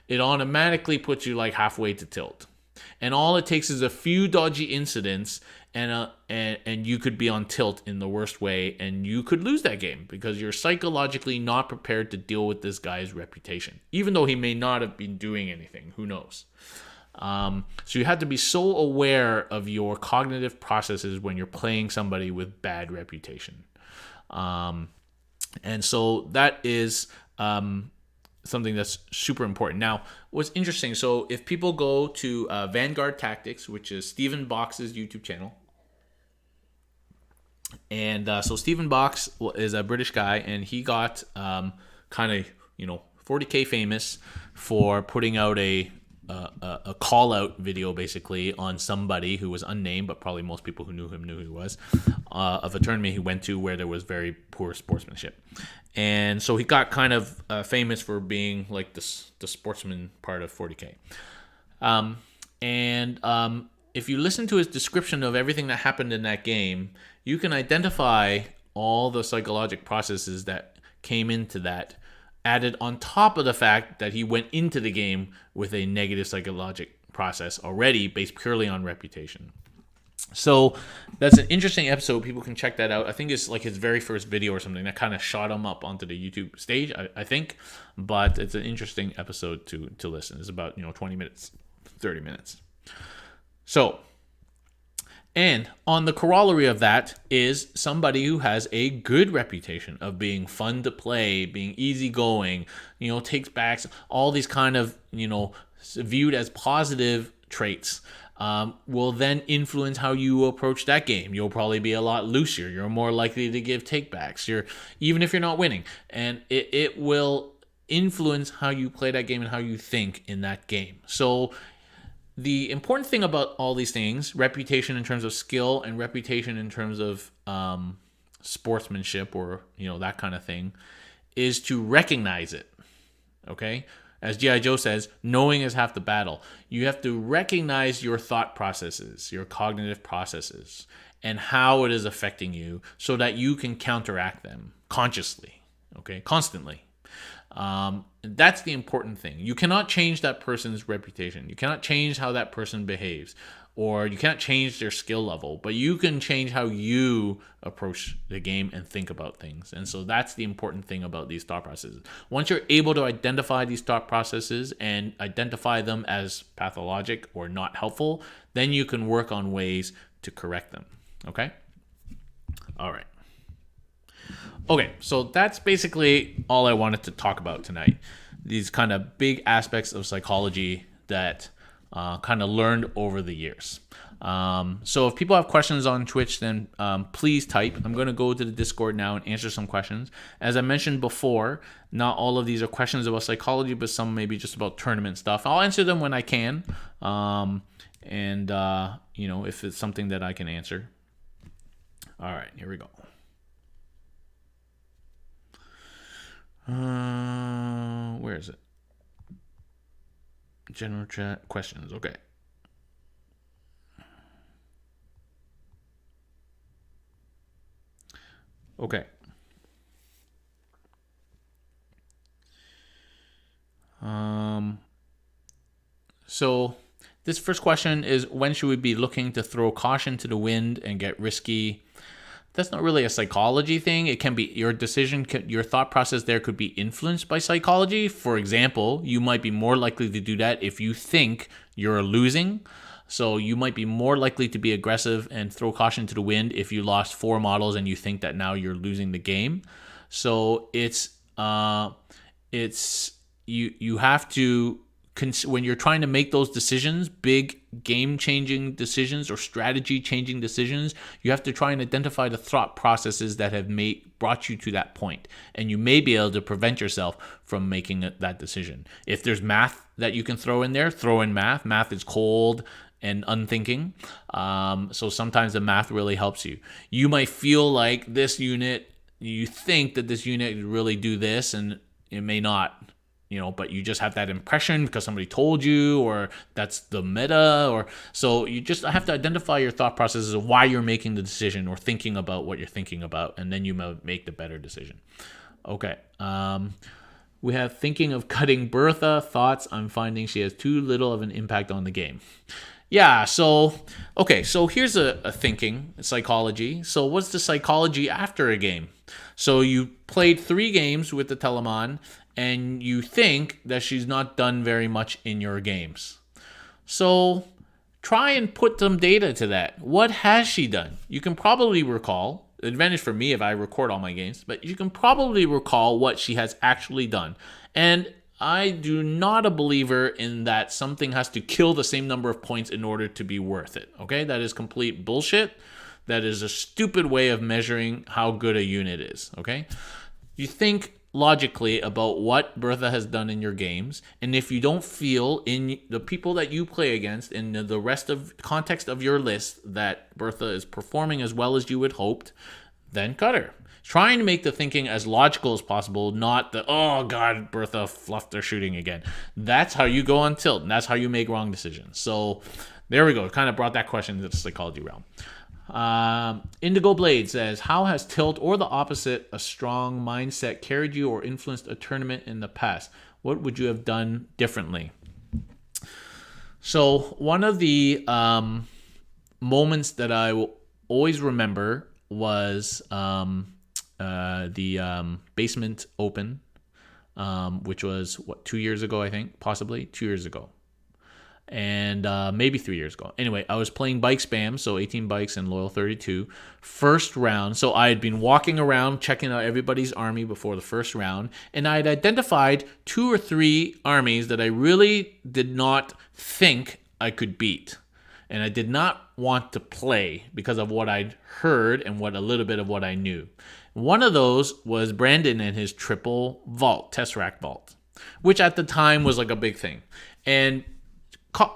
It automatically puts you like halfway to tilt. And all it takes is a few dodgy incidents and you could be on tilt in the worst way, and you could lose that game because you're psychologically not prepared to deal with this guy's reputation, even though he may not have been doing anything. Who knows? So you have to be so aware of your cognitive processes when you're playing somebody with bad reputation. And so that is something that's super important. Now, what's interesting, so if people go to Vanguard Tactics, which is Stephen Box's YouTube channel, and so Stephen Box is a British guy, and he got kind of 40K famous for putting out a call out video basically on somebody who was unnamed, but probably most people who knew him knew who he was, of a tournament he went to where there was very poor sportsmanship. And so he got kind of famous for being like the sportsman part of 40K. If you listen to his description of everything that happened in that game, you can identify all the psychological processes that came into that, added on top of the fact that he went into the game with a negative psychological process already based purely on reputation. So that's an interesting episode. People can check that out. I think it's like his very first video or something that kind of shot him up onto the YouTube stage, I think. But it's an interesting episode to listen. It's about 20 minutes, 30 minutes. So, and on the corollary of that is somebody who has a good reputation of being fun to play, being easygoing, takes backs, all these kind of, viewed as positive traits, will then influence how you approach that game. You'll probably be a lot looser. You're more likely to give takebacks. Even if you're not winning. And it will influence how you play that game and how you think in that game. So the important thing about all these things, reputation in terms of skill and reputation in terms of sportsmanship or, that kind of thing, is to recognize it, okay? As G.I. Joe says, knowing is half the battle. You have to recognize your thought processes, your cognitive processes, and how it is affecting you so that you can counteract them consciously, okay, constantly. That's the important thing. You cannot change that person's reputation. You cannot change how that person behaves, or you cannot change their skill level, but you can change how you approach the game and think about things. And so that's the important thing about these thought processes. Once you're able to identify these thought processes and identify them as pathologic or not helpful, then you can work on ways to correct them. Okay? All right. Okay, so that's basically all I wanted to talk about tonight. These kind of big aspects of psychology that kind of learned over the years. So if people have questions on Twitch, then please type. I'm going to go to the Discord now and answer some questions. As I mentioned before, not all of these are questions about psychology, but some maybe just about tournament stuff. I'll answer them when I can, if it's something that I can answer. All right, here we go. Where is it? General chat questions. Okay. Okay. So this first question is, when should we be looking to throw caution to the wind and get risky? That's not really a psychology thing. It can be your decision, your thought process there could be influenced by psychology. For example, you might be more likely to do that if you think you're losing. So you might be more likely to be aggressive and throw caution to the wind if you lost 4 models and you think that now you're losing the game. So you have to, when you're trying to make those decisions, big game-changing decisions or strategy-changing decisions, you have to try and identify the thought processes that have brought you to that point. And you may be able to prevent yourself from making that decision. If there's math that you can throw in there, throw in math. Math is cold and unthinking. So sometimes the math really helps you. You might feel like this unit, you think that this unit would really do this, and it may not. But you just have that impression because somebody told you, or that's the meta, or so you just have to identify your thought processes of why you're making the decision or thinking about what you're thinking about, and then you make the better decision. Okay. We have thinking of cutting Bertha. Thoughts? I'm finding she has too little of an impact on the game. Yeah, so here's a thinking, psychology. So what's the psychology after a game? So you played 3 games with the Telemann, and you think that she's not done very much in your games. So try and put some data to that. What has she done? You can probably recall, advantage for me if I record all my games, but you can probably recall what she has actually done. And I do not a believer in that something has to kill the same number of points in order to be worth it. Okay, that is complete bullshit. That is a stupid way of measuring how good a unit is. Okay, you think logically about what Bertha has done in your games, and if you don't feel in the people that you play against in the rest of context of your list that Bertha is performing as well as you had hoped, then cut her. Trying to make the thinking as logical as possible, not the, oh God, Bertha fluffed her shooting again. That's how you go on tilt, and that's how you make wrong decisions. So there we go. Kind of brought that question into the psychology realm. Indigo Blade says, how has tilt or the opposite, a strong mindset, carried you or influenced a tournament in the past? What would you have done differently? So one of the moments that I will always remember was the Basement Open, which was 2 years ago, I think, possibly 2 years ago. And maybe 3 years ago. Anyway, I was playing bike spam, so 18 bikes and Loyal 32. First round, so I had been walking around checking out everybody's army before the first round, and I had identified 2 or 3 armies that I really did not think I could beat. And I did not want to play because of what I'd heard and a little bit of what I knew. One of those was Brandon and his triple vault, Tesseract vault, which at the time was like a big thing. And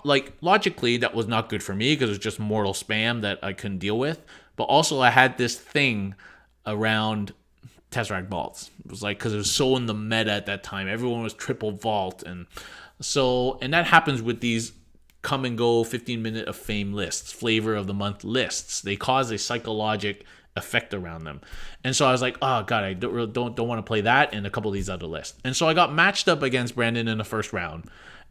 like logically that was not good for me because it was just mortal spam that I couldn't deal with, but also I had this thing around Tesseract vaults. It was like because it was so in the meta at that time, everyone was triple vault, and that happens with these come and go 15-minute of fame lists, flavor of the month lists. They cause a psychologic effect around them, and so I was like, oh God, I don't want to play that and a couple of these other lists. And so I got matched up against Brandon in the first round.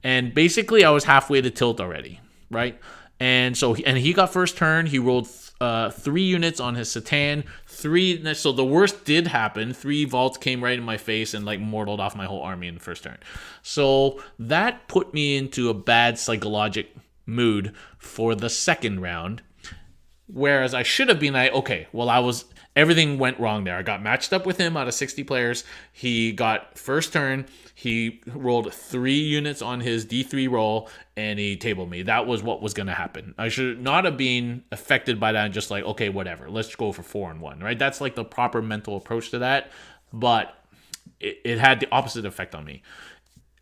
And basically, I was halfway to tilt already, right? And so he got first turn. He rolled 3 units on his Satan. 3. So the worst did happen. 3 vaults came right in my face and like mortaled off my whole army in the first turn. So that put me into a bad psychologic mood for the second round. Whereas I should have been like, okay, well, everything went wrong there. I got matched up with him out of 60 players. He got first turn. He rolled 3 units on his D3 roll, and he tabled me. That was what was going to happen. I should not have been affected by that and just like, okay, whatever. Let's go for 4-1, right? That's like the proper mental approach to that. But it had the opposite effect on me.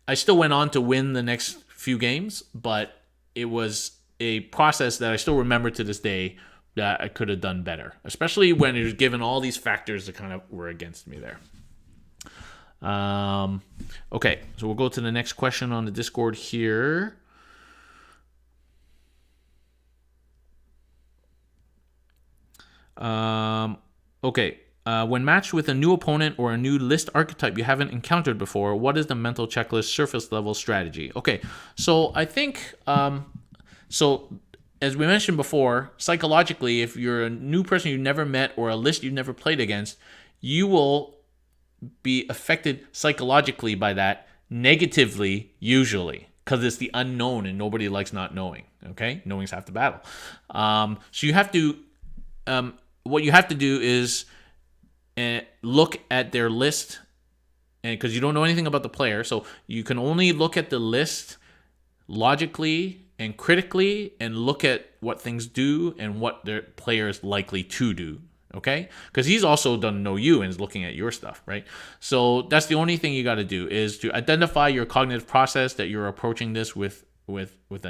I still went on to win the next few games, but it was a process that I still remember to this day that I could have done better, especially when it was given all these factors that kind of were against me there. Okay, so we'll go to the next question on the Discord here. Okay, when matched with a new opponent or a new list archetype you haven't encountered before, what is the mental checklist surface level strategy? Okay, so I think, as we mentioned before, psychologically, if you're a new person you've never met or a list you've never played against, you will be affected psychologically by that negatively, usually. because it's the unknown and nobody likes not knowing. Okay, knowing's half the battle. So you have to, what you have to do is look at their list, and because you don't know anything about the player, so you can only look at the list logically and critically and look at what things do and what their player is likely to do. Okay, because he's also done know you and is looking at your stuff, right? So that's the only thing you got to do is to identify your cognitive process, that you're approaching this with a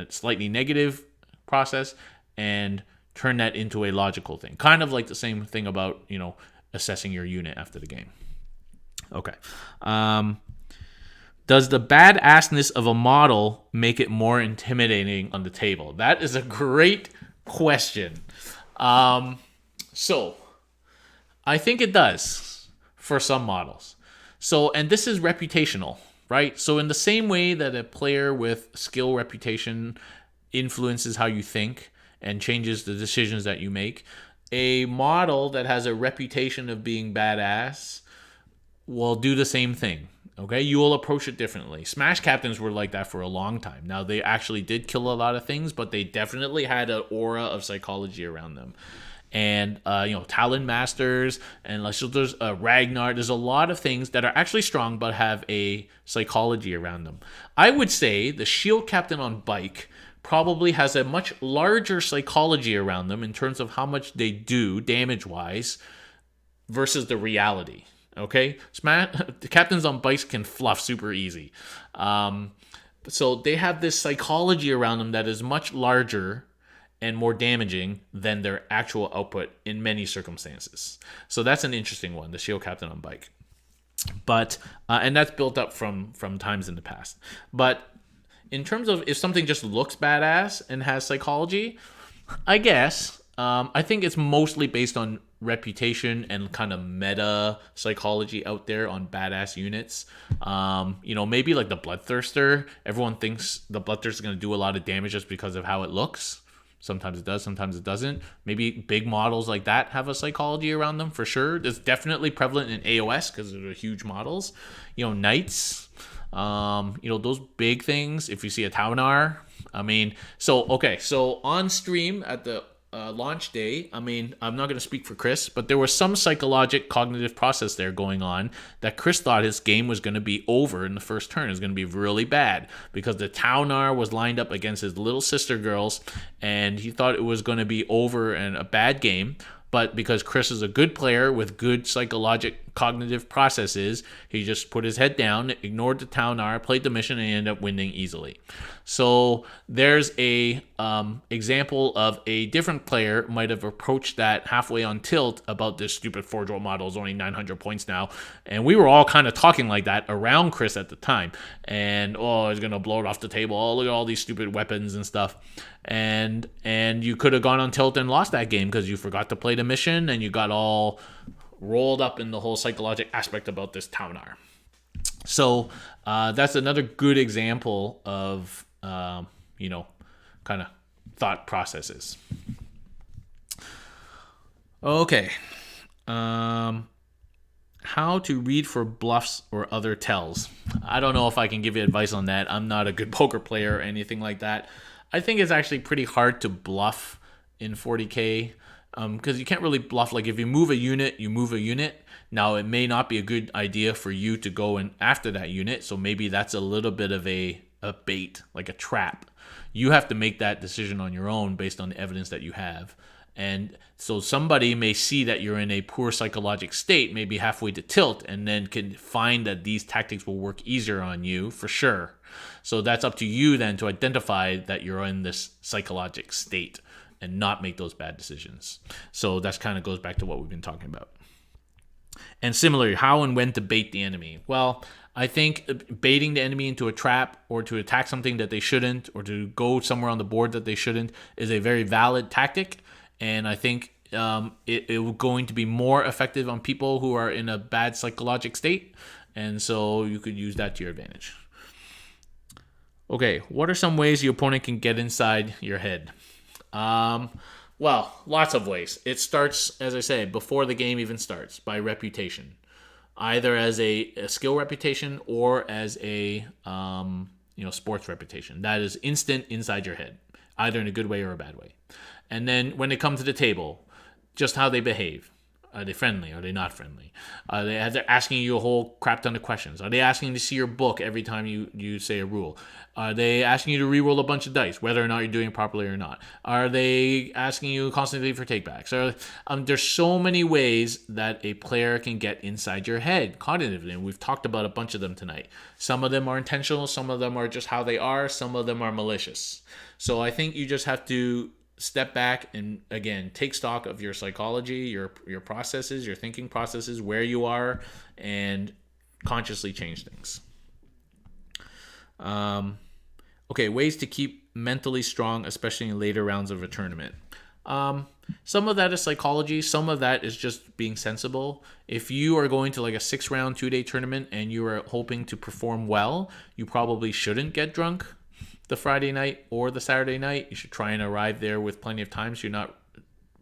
slightly negative process, and turn that into a logical thing. Kind of like the same thing about, assessing your unit after the game. Okay. Does the badassness of a model make it more intimidating on the table? That is a great question. So I think it does for some models. So, and this is reputational, right? So in the same way that a player with skill reputation influences how you think and changes the decisions that you make, a model that has a reputation of being badass will do the same thing. Okay, you will approach it differently. Smash captains were like that for a long time. Now, they actually did kill a lot of things, but they definitely had an aura of psychology around them. And Talon Masters and there's Ragnar. There's a lot of things that are actually strong but have a psychology around them. I would say the Shield Captain on Bike probably has a much larger psychology around them in terms of how much they do damage-wise versus the reality. Okay, the captains on bikes can fluff super easy. So they have this psychology around them that is much larger and more damaging than their actual output in many circumstances. So that's an interesting one, the Shield Captain on Bike. But and that's built up from times in the past. But in terms of if something just looks badass and has psychology, I guess I think it's mostly based on reputation and kind of meta psychology out there on badass units. Maybe like the Bloodthirster. Everyone thinks the Bloodthirster is going to do a lot of damage just because of how it looks. Sometimes it does, sometimes it doesn't. Maybe big models like that have a psychology around them for sure. It's definitely prevalent in AOS because they're huge models. Knights, those big things. If you see a Taunar, so on stream at the launch day, I'm not going to speak for Chris, but there was some psychologic cognitive process there going on that Chris thought his game was going to be over in the first turn. It was going to be really bad because the Taunar was lined up against his little sister girls, and he thought it was going to be over and a bad game. But because Chris is a good player with good psychologic cognitive processes, he just put his head down, ignored the Taunar, played the mission, and ended up winning easily. So there's a example of a different player might have approached that halfway on tilt about this stupid Forge-Roll model is only 900 points now. And we were all kind of talking like that around Chris at the time. And, he's going to blow it off the table. Oh, look at all these stupid weapons and stuff. And you could have gone on tilt and lost that game because you forgot to play the mission and you got all rolled up in the whole psychological aspect about this Taunar. So that's another good example of, kind of thought processes. Okay. How to read for bluffs or other tells. I don't know if I can give you advice on that. I'm not a good poker player or anything like that. I think it's actually pretty hard to bluff in 40K because you can't really bluff. Like if you move a unit, you move a unit. Now, it may not be a good idea for you to go in after that unit, so maybe that's a little bit of a bait, like a trap. You have to make that decision on your own based on the evidence that you have. And so somebody may see that you're in a poor psychologic state, maybe halfway to tilt, and then can find that these tactics will work easier on you for sure. So that's up to you then to identify that you're in this psychologic state and not make those bad decisions. So that's kind of goes back to what we've been talking about. And similarly, how and when to bait the enemy. Well, I think baiting the enemy into a trap or to attack something that they shouldn't or to go somewhere on the board that they shouldn't is a very valid tactic. And I think it will going to be more effective on people who are in a bad psychologic state. And so you could use that to your advantage. Okay, what are some ways your opponent can get inside your head? Well, lots of ways. It starts, as I say, before the game even starts, by reputation. Either as a skill reputation or as a sports reputation. That is instant inside your head, either in a good way or a bad way. And then when they come to the table, just how they behave. Are they friendly? Are they not friendly? They're asking you a whole crap ton of questions. Are they asking to see your book every time you say a rule? Are they asking you to re-roll a bunch of dice, whether or not you're doing it properly or not? Are they asking you constantly for takebacks? There's so many ways that a player can get inside your head cognitively, and we've talked about a bunch of them tonight. Some of them are intentional, some of them are just how they are, some of them are malicious. So I think you just have to step back and, again, take stock of your psychology, your processes, your thinking processes, where you are, and consciously change things. Okay, ways to keep mentally strong, especially in later rounds of a tournament. Some of that is psychology. Some of that is just being sensible. If you are going to like a 6-round, 2-day tournament and you are hoping to perform well, you probably shouldn't get drunk the Friday night or the Saturday night. You should try and arrive there with plenty of time so you're not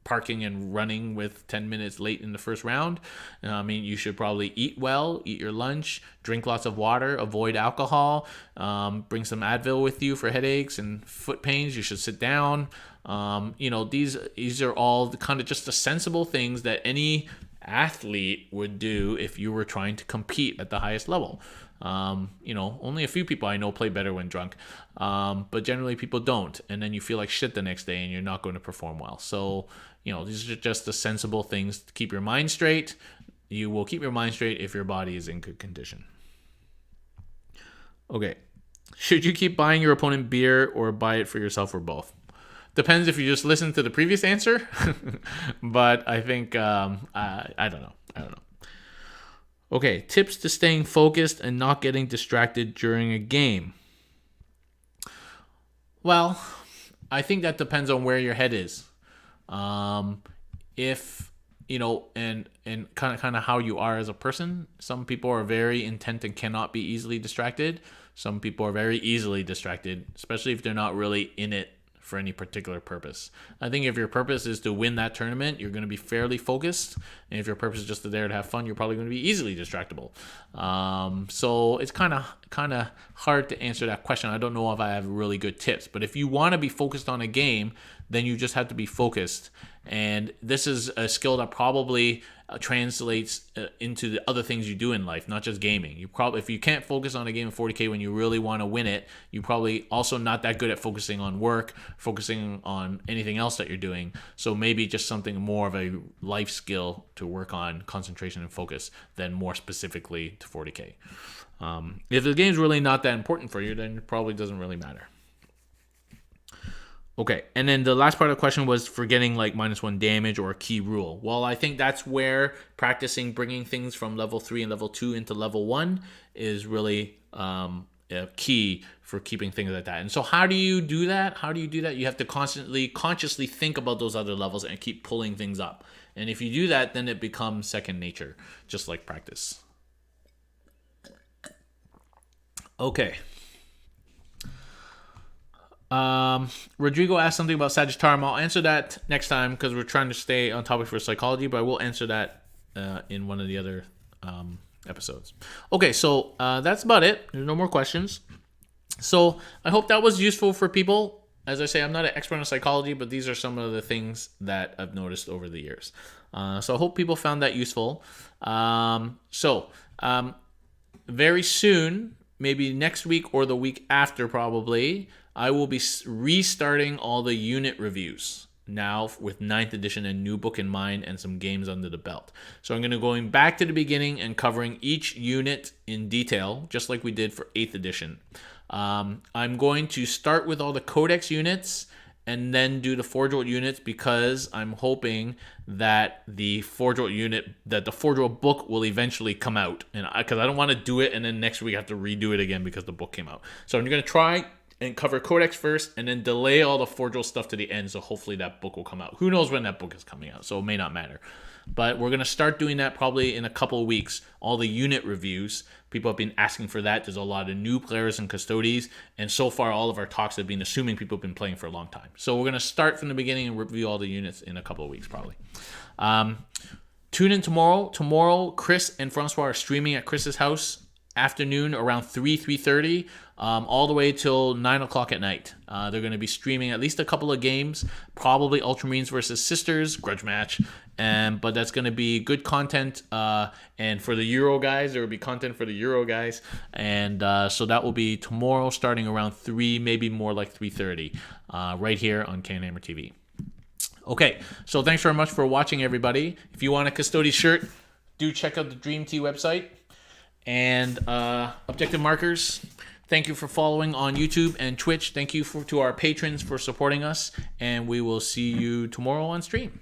parking and running with 10 minutes late in the first round. You should probably eat well, eat your lunch, drink lots of water, avoid alcohol, bring some Advil with you for headaches and foot pains. You should sit down. These are all kind of just the sensible things that any athlete would do if you were trying to compete at the highest level. Only a few people I know play better when drunk, but generally people don't, and then you feel like shit the next day and you're not going to perform well. So, these are just the sensible things to keep your mind straight. You will keep your mind straight if your body is in good condition. Okay. Should you keep buying your opponent beer or buy it for yourself or both? Depends if you just listened to the previous answer, but I think, I don't know. Okay, tips to staying focused and not getting distracted during a game. Well, I think that depends on where your head is. If and kind of how you are as a person. Some people are very intent and cannot be easily distracted. Some people are very easily distracted, especially if they're not really in it for any particular purpose. I think if your purpose is to win that tournament, you're going to be fairly focused. And if your purpose is just there to have fun, you're probably going to be easily distractible. So it's kind of hard to answer that question. I don't know if I have really good tips, but if you want to be focused on a game, then you just have to be focused. And this is a skill that probably translates into the other things you do in life, not just gaming. If you can't focus on a game of 40K when you really want to win it, you're probably also not that good at focusing on work, focusing on anything else that you're doing. So maybe just something more of a life skill to work on concentration and focus than more specifically to 40K. If the game's really not that important for you, then it probably doesn't really matter. Okay, and then the last part of the question was for getting like -1 damage or a key rule. Well, I think that's where practicing bringing things from level 3 and level 2 into level 1 is really key for keeping things like that. And so how do you do that? You have to consciously think about those other levels and keep pulling things up. And if you do that, then it becomes second nature, just like practice. Okay. Rodrigo asked something about Sagittarium. I'll answer that next time because we're trying to stay on topic for psychology, but I will answer that in one of the other episodes. Okay, so that's about it. There's no more questions. So I hope that was useful for people. As I say, I'm not an expert in psychology, but these are some of the things that I've noticed over the years. So I hope people found that useful. Very soon, maybe next week or the week after probably, I will be restarting all the unit reviews now with 9th edition, a new book in mind, and some games under the belt. So I'm going to going back to the beginning and covering each unit in detail, just like we did for 8th edition. I'm going to start with all the Codex units and then do the Forge World units because I'm hoping that the Forge World book will eventually come out. And because I don't want to do it and then next week I have to redo it again because the book came out. So I'm going to try and cover Codex first and then delay all the Forge World stuff to the end, so hopefully that book will come out. Who knows when that book is coming out, so it may not matter. But we're going to start doing that probably in a couple of weeks, all the unit reviews. People have been asking for that. There's a lot of new players in Custodes, and so far all of our talks have been assuming people have been playing for a long time. So we're going to start from the beginning and review all the units in a couple of weeks probably. Tune in tomorrow. Tomorrow, Chris and Francois are streaming at Chris's house afternoon around 3:30, all the way till 9 o'clock at night. They're going to be streaming at least a couple of games, probably Ultramarines versus Sisters, grudge match, but that's going to be good content. And for the Euro guys, there will be content for the Euro guys. And so that will be tomorrow starting around 3, maybe more like 3:30, right here on Can Hammer TV. Okay, so thanks very much for watching, everybody. If you want a Custodes shirt, do check out the Dream Tee website. And Objective Markers, thank you for following on YouTube and Twitch. Thank you to our patrons for supporting us. And we will see you tomorrow on stream.